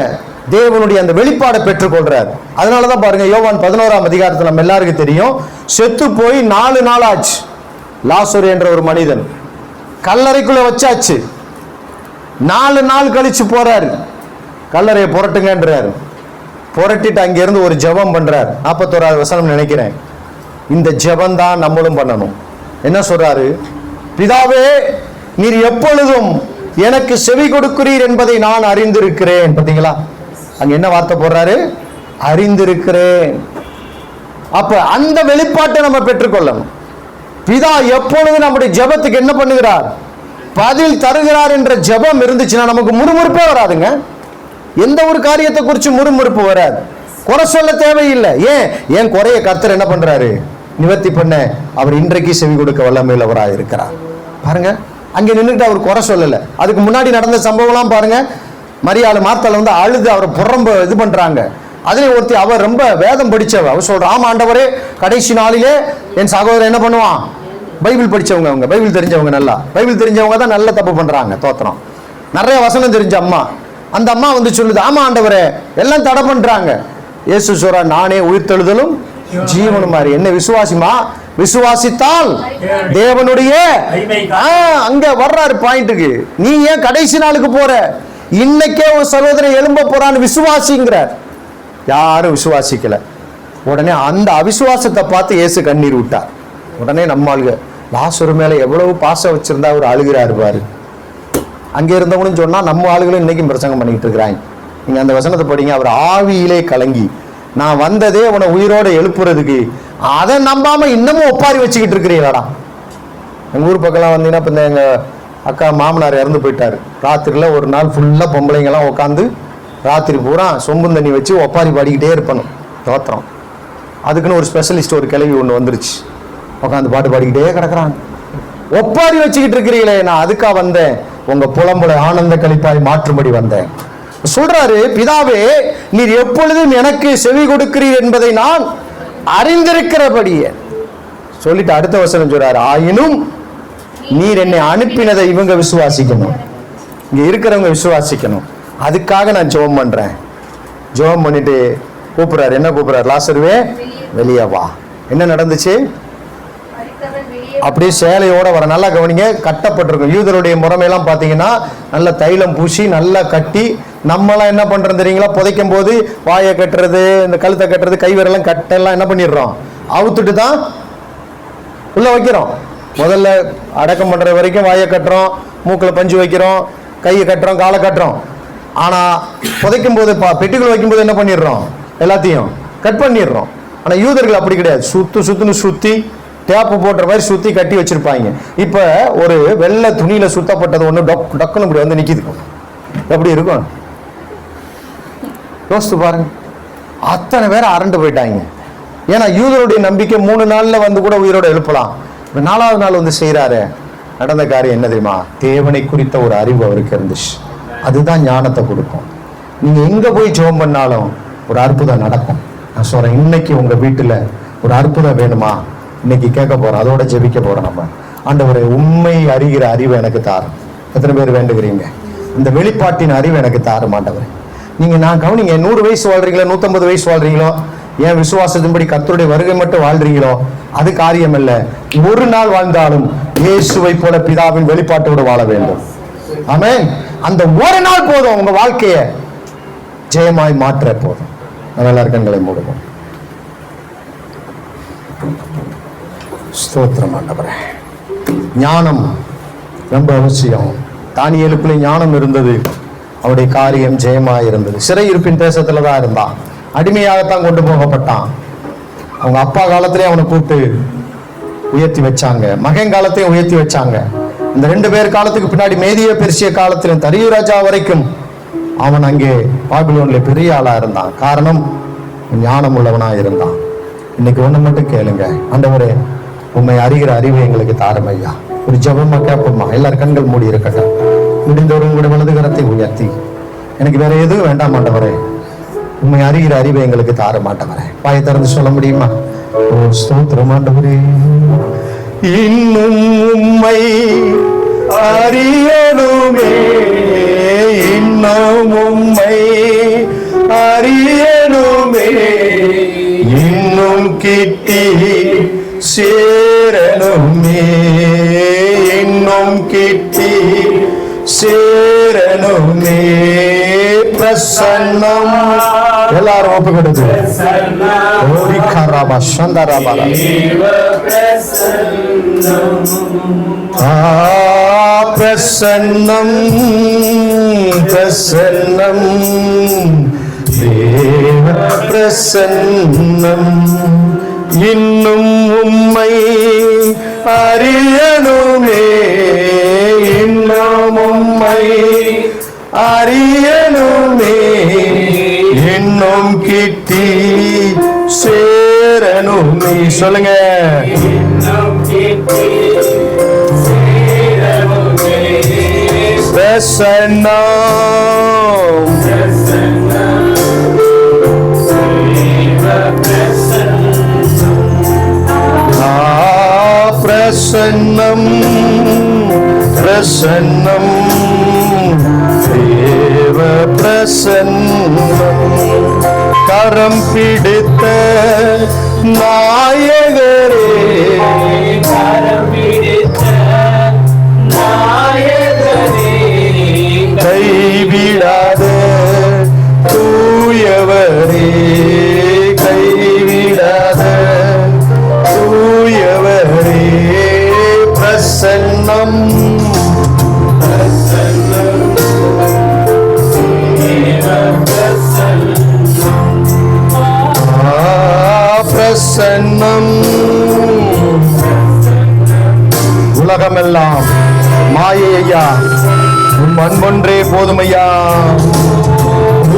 தேவனுடைய அந்த வெளிப்பாடை பெற்றுக்கொள்றார். அதனாலதான் பாருங்க, யோவான் 11ஆம் அதிகாரத்துல நம்ம எல்லாருக்கும் தெரியும், செத்து போய் 4 நாள் ஆச்சு. லாசரு என்ற ஒரு மனிதன் கல்லறைக்குள்ள வச்சாச்சு. 4 நாள் கழிச்சு போறாரு, கல்லறையை புரட்டுங்கன்றாரு. புரட்டிட்டு அங்கிருந்து ஒரு ஜெபம் பண்றார். 41ஆவது வசனம் நினைக்கிறேன். இந்த ஜெபம் தான் நம்மளும் பண்ணணும். என்ன சொல்றாரு? பிதாவே, நீர் எப்பொழுதும் எனக்கு செவி கொடுக்கிறீர் என்பதை நான் அறிந்திருக்கிறேன். பாத்தீங்களா, அங்க என்ன வார்த்தை போடுறாரு? அறிந்திருக்கிறேன். அப்ப அந்த வெளிப்பாட்டை நம்ம பெற்றுக்கொள்ளணும். பிதா எப்பொழுது நம்முடைய ஜெபத்துக்கு என்ன பண்ணுகிறார்? பதில் தருகிறார் என்ற ஜெபம் இருந்துச்சுன்னா நமக்கு முறுமுறுப்பே வராதுங்க. எந்த ஒரு காரியத்தை குறித்து முறுமுறுப்பு வராது. குறை சொல்ல தேவையில்லை. ஏன் குறைய கர்த்தர் என்ன பண்றாரு? நிவர்த்தி பண்ண அவர் இன்றைக்கு செவி கொடுக்க வல்லமையுள்ளவராக இருக்கிறார். பாருங்க, அங்கே நின்றுட்டு அவர் குறை சொல்லல. அதுக்கு முன்னாடி நடந்த சம்பவம்லாம் பாருங்க. மரியாள் மார்த்தாள் வந்து அழுது அவரை புறம்ப இது பண்றாங்க. அதுல ஒருத்தி, அவர் ரொம்ப வேதம் படிச்சவ, அவர் சொல்ற, ஆமா ஆண்டவரே, கடைசி நாளிலே என் சகோதரன் என்ன பண்ணுவான்? பைபிள் படிச்சவங்க, அவங்க பைபிள் தெரிஞ்சவங்க, நல்லா பைபிள் தெரிஞ்சவங்க தான் நல்ல தப்பு பண்றாங்க. தோத்திரம். நிறைய வசனம் தெரிஞ்ச அம்மா, அந்த அம்மா வந்து சொல்லுது, ஆமா ஆண்டவரே, எல்லாம் தடை பண்றாங்க. இயேசு சொல்றா, நானே உயிர்த்தெழுதலும் ஜீவனும் மாறி, என்ன விசுவாசிமா, விசுவாசித்தால் தேவனுடைய, அங்க வர்றாரு பாயிண்ட்டுக்கு. நீ ஏன் கடைசி நாளுக்கு போற? இன்னைக்கே ஒரு சகோதரன் எழும்ப போறான்னு விசுவாசிங்கிறார். யாரும் விசுவாசிக்கல. உடனே அந்த அவிசுவாசத்தை பார்த்து இயேசு கண்ணீர் விட்டார். உடனே நம்ம ஆளுக, லாசரு மேல எவ்வளவு பாசம் வச்சிருந்தா அவர் அழுகிறாரு பாரு. அங்கே இருந்தவனும் சொன்னா, நம்ம ஆளுகளும் இன்னைக்கும் பிரசங்கம் பண்ணிக்கிட்டு இருக்கிறாங்க. நீங்க அந்த வசனத்தை படிங்க. அவர் ஆவியிலே கலங்கி, நான் வந்ததே உன உயிரோட எழுப்புறதுக்கு, அதை நம்பாம இன்னமும் ஒப்பாரி வச்சுக்கிட்டு இருக்கிறீங்களாடா. எங்க ஊர் பக்கம்லாம் வந்தீங்கன்னா, இப்போ எங்க அக்கா மாமனார் இறந்து போயிட்டாரு. ராத்திரில ஒரு நாள் ஃபுல்லா பொம்பளைங்கெல்லாம் உட்காந்து ராத்திரி பூரா சொம்பு தண்ணி வச்சு ஒப்பாரி பாடிக்கிட்டே இருப்பணும். தோத்திரம். அதுக்குன்னு ஒரு ஸ்பெஷலிஸ்ட், ஒரு கிளவி ஒன்று வந்துருச்சு, உட்காந்து பாட்டு பாடிக்கிட்டே கிடக்குறாங்க. ஒப்பாரி வச்சுக்கிட்டு இருக்கிறீங்களே, நான் அதுக்கா வந்தேன், உங்க புலம்புல ஆனந்த கழிப்பாய் மாற்றும்படி வந்தேன். சொல்றாரு, பிதாவே, நீர் எப்பொழுதும் எனக்கு செவி கொடுக்கிறீர் என்பதை நான் அறிந்திருக்கிறபடியே சொல்லிட்டு அடுத்த வசனம் சொல்றாரு, ஆயினும் நீர் என்னை அனுப்பினதை இவங்க விசுவாசிக்கணும், இங்க இருக்கிறவங்க விசுவாசிக்கணும். அதுக்காக நான் ஜெபம் பண்றேன். ஜெபம் பண்ணிட்டு கூப்பிடுறாரு. என்ன கூப்பிடுறாரு? லாசருவே, வெளியே வா. என்ன நடந்துச்சு? அப்படியே சேலையோட வர. நல்லா கவனிங்க, கட்டப்பட்டிருக்கும். யூதருடைய முறைமையெல்லாம் பார்த்தீங்கன்னா நல்ல தைலம் பூசி நல்லா கட்டி, நம்மளாம் என்ன பண்றோம் தெரியுங்களா? புதைக்கும் போது வாயை கட்டுறது, இந்த கழுத்தை கட்டுறது, கைவரெல்லாம் கட்டெல்லாம் என்ன பண்ணிடுறோம்? அவுத்துட்டு தான் உள்ள வைக்கிறோம். முதல்ல அடக்கம் பண்ற வரைக்கும் வாயை கட்டுறோம், மூக்கில் பஞ்சு வைக்கிறோம், கையை கட்டுறோம், காலை கட்டுறோம். ஆனா புதைக்கும் போது, பெட்டிக்குள்ள வைக்கும் போது என்ன பண்ணிடுறோம்? எல்லாத்தையும் கட் பண்ணிடுறோம். ஆனா யூதர்கள் அப்படி கிடையாது. சுத்துன்னு சுத்தி, டேப்பு போடுற மாதிரி சுத்தி கட்டி வச்சிருப்பாங்க. இப்ப ஒரு வெள்ளை துணியில சுத்தப்பட்டது ஒண்ணு டக்குன்னு இப்படி வந்து நிக்குது. எப்படி இருக்கும் யோசித்து பாருங்க. அத்தனை பேரை அரண்டு போயிட்டாங்க. ஏன்னா யூதருடைய நம்பிக்கை 3 நாள்ல வந்து கூட உயிரோட எழுப்பலாம். 4வது நாள் வந்து செய்யறாரு. நடந்த காரியம் என்ன தெரியுமா? தேவனை குறித்த ஒரு அறிவு அவருக்கு இருந்துச்சு. அதுதான் ஞானத்தை கொடுக்கும். நீங்க எங்க போய் ஜெபம் பண்ணாலும் ஒரு அற்புதம் நடக்கும். நான் சொல்றேன், இன்னைக்கு உங்க வீட்டுல ஒரு அற்புதம் வேணுமா? இன்னைக்கு கேட்க போறோம், அதோட ஜெபிக்க போறோம். நம்ம ஆண்டவரே, உண்மை அறிகிற அறிவு எனக்கு தாரும். எத்தனை பேர் வேண்டுகிறீங்க? இந்த வெளிப்பாட்டின் அறிவு எனக்கு தாரும் ஆண்டவரே. நீங்க நான் கவனிங்க, 100 வயசு வாழ்றீங்களோ, 150 வயசு வாழ்றீங்களோ, ஏன் விசுவாசத்தின்படி கர்த்தருடைய வருகை மட்டும் வாழ்றீங்களோ, அது காரியம் இல்லை. ஒரு நாள் வாழ்ந்தாலும் இயேசுவை போல பிதாவின் வெளிப்பாட்டோடு வாழ வேண்டும். ஆமென். அந்த ஒரு நாள் போதும் உங்க வாழ்க்கையை ஜெயமாய் மாற்ற போதும். நம்ம கண்களை மூடுவோம். ஸ்தோத்திரம் ஆண்டவரே. ஞானம் ரொம்ப அவசியம். தானியேலுக்குள்ளே ஞானம் இருந்தது. அவருடைய காரியம் ஜெயமாயிருந்தது. சிறையிருப்பின் தேசத்துல தான் இருந்தான், அடிமையாகத்தான் கொண்டு போகப்பட்டான். அவங்க அப்பா காலத்திலே அவனை கூப்பிட்டு உயர்த்தி வச்சாங்க, மகன் காலத்தையும் உயர்த்தி வச்சாங்க. இந்த 2 பேர் காலத்துக்கு பின்னாடி மேதிய பெர்சிய காலத்திலும் தரியு ராஜா வரைக்கும் அவன் அங்கே பாபிலோன்ல பெரிய ஆளா இருந்தான். காரணம், ஞானம் உள்ளவனா இருந்தான். இன்னைக்கு ஒண்ணு மட்டும் கேளுங்க, ஆண்டவரே உண்மை அறிகிற அறிவை எங்களுக்கு தாரும் ஐயா. ஒரு ஜெபமா கேட்போமா? எல்லாரும் கண்கள் மூடி இருக்கட்டும். முடிந்தவரும் உங்களுடைய வலது கரத்தை உயர்த்தி, எனக்கு வேற எதுவும் வேண்டாம் ஆண்டவரே, உண்மை அறிகிற அறிவை எங்களுக்கு தார மாட்டவரே. வாயை திறந்து சொல்ல முடியுமா? ஓ ஸ்தோத்திரம் ஆண்டவரே, இன்னும் உம்மை அறியணுமே, இன்னும் உம்மை அறியணுமே, இன்னும் கிட்டி சேரணுமே, இன்னும் கிட்டி சேரணுமே. பிரசன்னம் எல்லாரும் ஒப்பு கொடுத்து பிரசன்னம் பிரசன்னம் தேவ பிரசன்னம், இன்னும் உம்மை அறியணுமே, இன்னும் உம்மை அறியணுமே, இன்னும் கிட்டி சேரணுமே. சொல்லுங்க, பிரசன்னம் பிரசன்னம் பிரசன்னம் தேவ பிரசன்னம், கரம் பிடித்த நாயகரே, கரம் பிடித்த நாயகரே, கைவிடாத தூயவரே, கைவிடாத தூயவரே, பிரசன்னம் பிரசன்னம். உலகமெல்லாம் மாயையா, உம் அன்பொன்றே போதுமையா.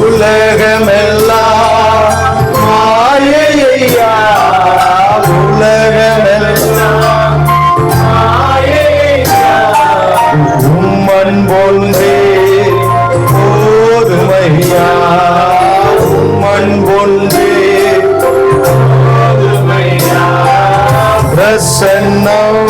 உலகமெல்லாம் மாயையா, உலகமெல்லாம் மாயையா, உம் அன்பொன்றே போதுமையா, உம் அன்பொன்றே போதுமையா. பிரசன்னம்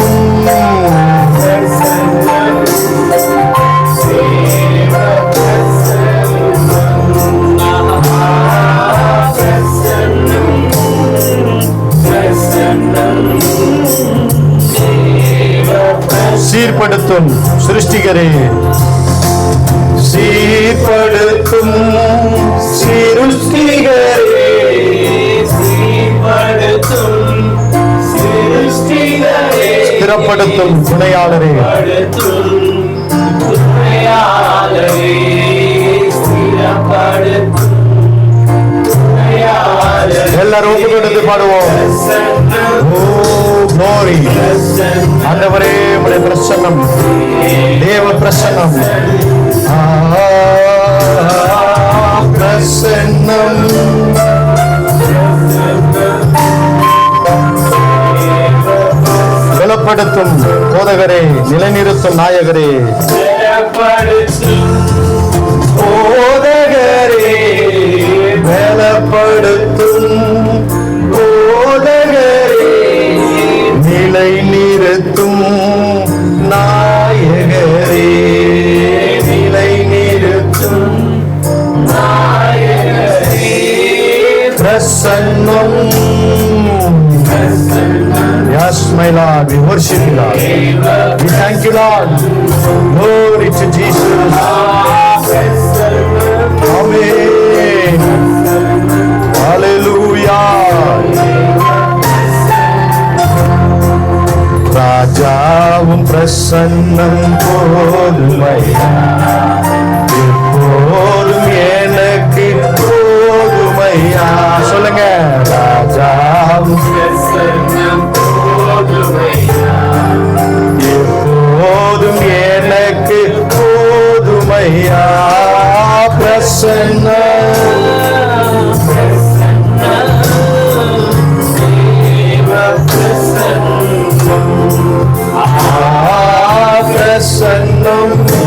சீர்படுத்தும் சிருஷ்டிகரே, சீர்படுத்தும் சிருஷ்டிகரே, சீர்படுத்தும் சிருஷ்டிகரே, ஸ்திரப்படுத்தும் துணையாளரே, துணையாளரே, ஸ்திரப்படுத்தும் துணையாளரே. எல்லாரும் ஒப்பு கொடுத்து பாடுவோம். ஓ glory, ஆண்டவரே உம்முடைய பிரசன்னம், தேவ பிரசன்னம், பிரசன்னம் பலப்படுத்தும் போதகரே, நிலைநிறுத்தும் நாயகரே, போதகரே, பலப்படுத்தும் போதகரே, நிலை நிறுத்தும் நாயகரே, நிலை நிறுத்தும் நாயகரே, பிரசன்னம். Yes, my Lord, we worship you, Lord. We thank you, Lord. Glory to Jesus. Amen. Hallelujah. ராஜாவும் பிரசன்னம் போதுமையா, எப்போ பிரசன்னம்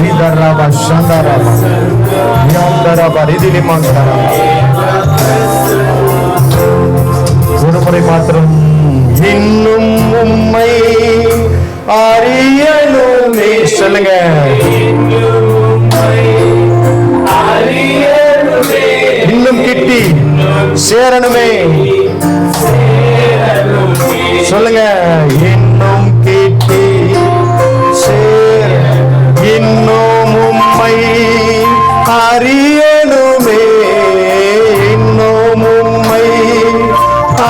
இதரப சந்தரப யந்தரப ரிதிலிமந்தரப. ஒரு முறை மாத்திரம். இன்னும் உம்மை அறியணுமே. சொல்லுங்க. இன்னும் கிட்டி சேரணுமே. சொல்லுங்க. இன்னும் கிட்டி சேர, இன்னும் உம்மை அறியணுமே. இன்னும் உம்மை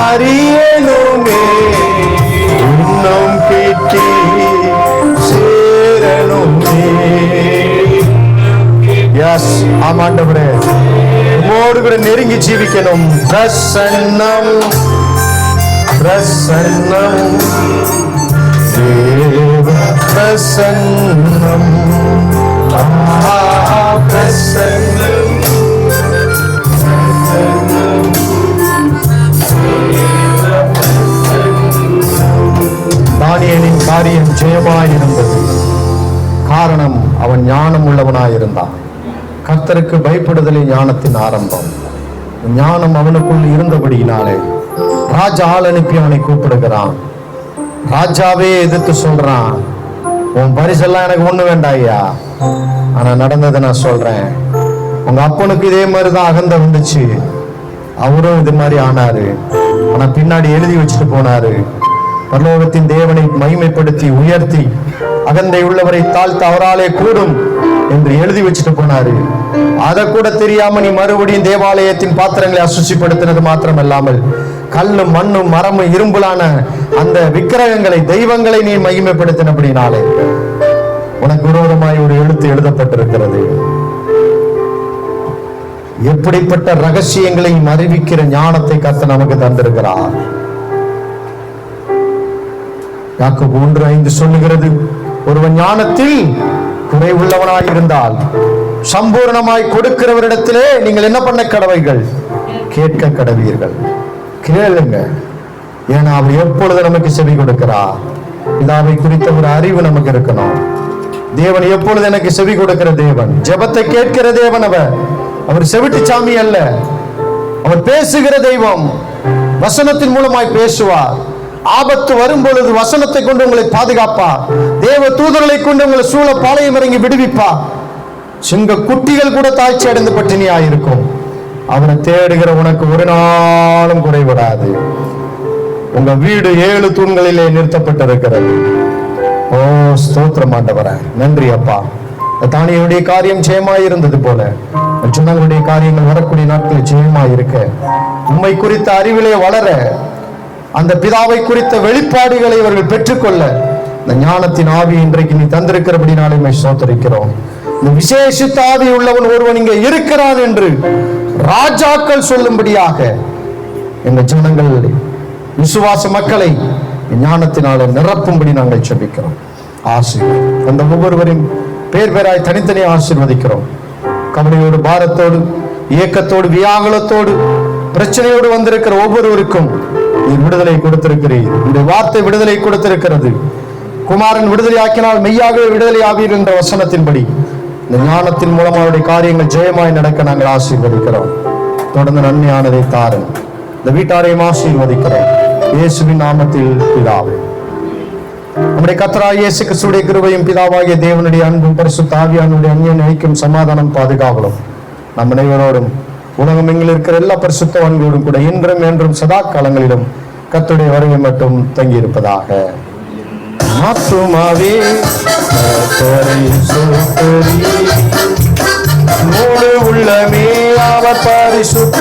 அறியணுமே. இன்னும் கிட்டி சேரணுமே. எஸ், ஆமாண்டவரே, உம்மோடு கூட நெருங்கி ஜீவிக்கணும். பிரசன்னம் பிரசன்னம் தேவ பிரசன்னம். பிரசன்னம் தானியேலின் காரியம் ஜெயமாயிருந்தது. காரணம், அவன் ஞானம் உள்ளவனாயிருந்தான். கர்த்தருக்கு பயப்படுதலே ஞானத்தின் ஆரம்பம். ஞானம் அவனுக்குள் இருந்தபடியினாலே ராஜா ஆள் அனுப்பி அவனை கூப்பிடுகிறான். ராஜாவே எதிர்த்து சொல்றான், உன் பரிசெல்லாம் எனக்கு ஒண்ணு வேண்டாம் ஐயா, ஆனா நடந்ததை நான் சொல்றேன். உங்க அப்பனுக்கு இதே மாதிரிதான் அகந்த வந்துச்சு, அவரும் இது மாதிரி ஆனாரு. ஆனா பின்னாடி எழுதி வச்சுட்டு போனாரு, பரலோகத்தின் தேவனை மகிமைப்படுத்தி உயர்த்தி அகந்தை உள்ளவரை தாழ்த்த அவராலே கூடும் என்று எழுதி வச்சுட்டு போனாரு. அதை கூட தெரியாம நீ மறுபடியும் தேவாலயத்தின் பாத்திரங்களை அசுசிப்படுத்தினது மாத்திரமல்லாமல் கல்லும் மண்ணும் மரமும் இரும்புலான அந்த விக்கிரகங்களை, தெய்வங்களை நீ மகிமைப்படுத்தினபடினாலே உனக்கு விரோதமாய் ஒரு எழுத்து எழுதப்பட்டிருக்கிறது. எப்படிப்பட்ட ரகசியங்களை அறிவிக்கிற ஞானத்தை கர்த்தர் நமக்கு தந்திருக்கிறார். யாக்கோபு 1:5 சொல்லுகிறது, ஒருவன் ஞானத்தில் குறைவுள்ளவனாய் இருந்தால் சம்பூர்ணமாய் கொடுக்கிறவரிடத்திலே நீங்கள் என்ன பண்ண கடவைகள்? கேட்க கடவீர்கள். கேளுங்க, ஏன்னா அவர் எப்பொழுது நமக்கு செவி கொடுக்கிறார். பிதாவை குறித்த ஒரு அறிவு நமக்கு இருக்கணும். தேவன் எப்பொழுது எனக்கு செவி கொடுக்கிற தேவன், ஜெபத்தை கேட்கிற தேவன். அவர் செவிட்டு சாமி அல்ல, அவர் பேசுகிற தெய்வம். வசனத்தின் மூலமாய் பேசுவார். ஆபத்து வரும் பொழுது வசனத்தை கொண்டு உங்களை பாதுகாப்பார். தேவ தூதர்களை கொண்டு உங்களை சூழ பாளையம் இறங்கி விடுவிப்பார். சிங்க குட்டிகள் கூட தாய்ச்சி அடைந்து பட்டினியாயிருக்கும். அவனை தேடுகிற உனக்கு ஒரு நாளும் குறைவிடாது. உங்க வீடு 7 தூண்களிலே நிறுத்தப்பட்டிருக்கிறது. ஓ ஸ்தோத்திரம் ஆண்டவரே, நன்றி அப்பா. தானியேலுடைய காரியம் ஜெயமாயிருந்தது போல சொன்னவங்களுடைய காரியங்கள் வரக்கூடிய நாட்களில் ஜெயமாயிருக்க, உம்மை குறித்த அறிவிலே வளர, அந்த பிதாவை குறித்த வெளிப்பாடுகளை இவர்கள் பெற்றுக்கொள்ள இந்த ஞானத்தின் ஆவி இன்றைக்கு நீ தந்திருக்கிறபடினாலே உம்மை ஸ்தோத்திரிக்கிறோம். இந்த விசேஷித்த ஆவி உள்ளவன் ஒருவன் இங்கே இருக்கிறான் என்று ராஜாக்கள் சொல்லும்படியாக எங்கள் ஜனங்கள், விசுவாச மக்களை ஞானத்தினால நிரப்பும்படி நாங்கள் ஜெபிக்கிறோம். ஆசீர்வாதம் அந்த ஒவ்வொருவரையும் பேர் பேராய் தனித்தனி ஆசீர்வதிக்கிறோம். கவலையோடு, பாரத்தோடு, ஏக்கத்தோடு, வியாகுலத்தோடு, பிரச்சனையோடு வந்திருக்கிற ஒவ்வொருவருக்கும் நீ விடுதலை கொடுத்திருக்கிறீர். இந்த வார்த்தை விடுதலை கொடுத்திருக்கிறது. குமாரன் விடுதலை ஆக்கினால் மெய்யாகவே விடுதலை ஆவீர் என்ற வசனத்தின்படி இந்த ஞானத்தின் மூலம் அவருடைய காரியங்கள் ஜெயமாய் நடக்க நாங்கள் ஆசீர்வதிக்கிறோம். தொடர்ந்து நன்மையானதை தாரும். இந்த வீட்டாரையும் ஆசீர்வதிக்கிறோம். இயேசுவின் நாமத்தில் பிதாவே. நம்முடைய கர்த்தராகிய இயேசு கிறிஸ்துவின் கிருபையும் பிதாவாகிய தேவனுடைய அன்பும் பரிசுத்த ஆவியானவருடைய அந்நிய ஐக்கியம் சமாதானம் பாதுகாவலும் நம் அனைவரோடும் உலகம் எங்கில் இருக்கிற எல்லா பரிசுத்தவான்களோடும் கூட இன்றும் என்றும் சதா காலங்களிலும் கர்த்தருடைய வருகை மட்டும் தங்கி இருப்பதாக. ஆத்துமாவே கர்த்தரை ஸ்தோத்திரி, முழு உள்ளமே அவர் பரிசுத்த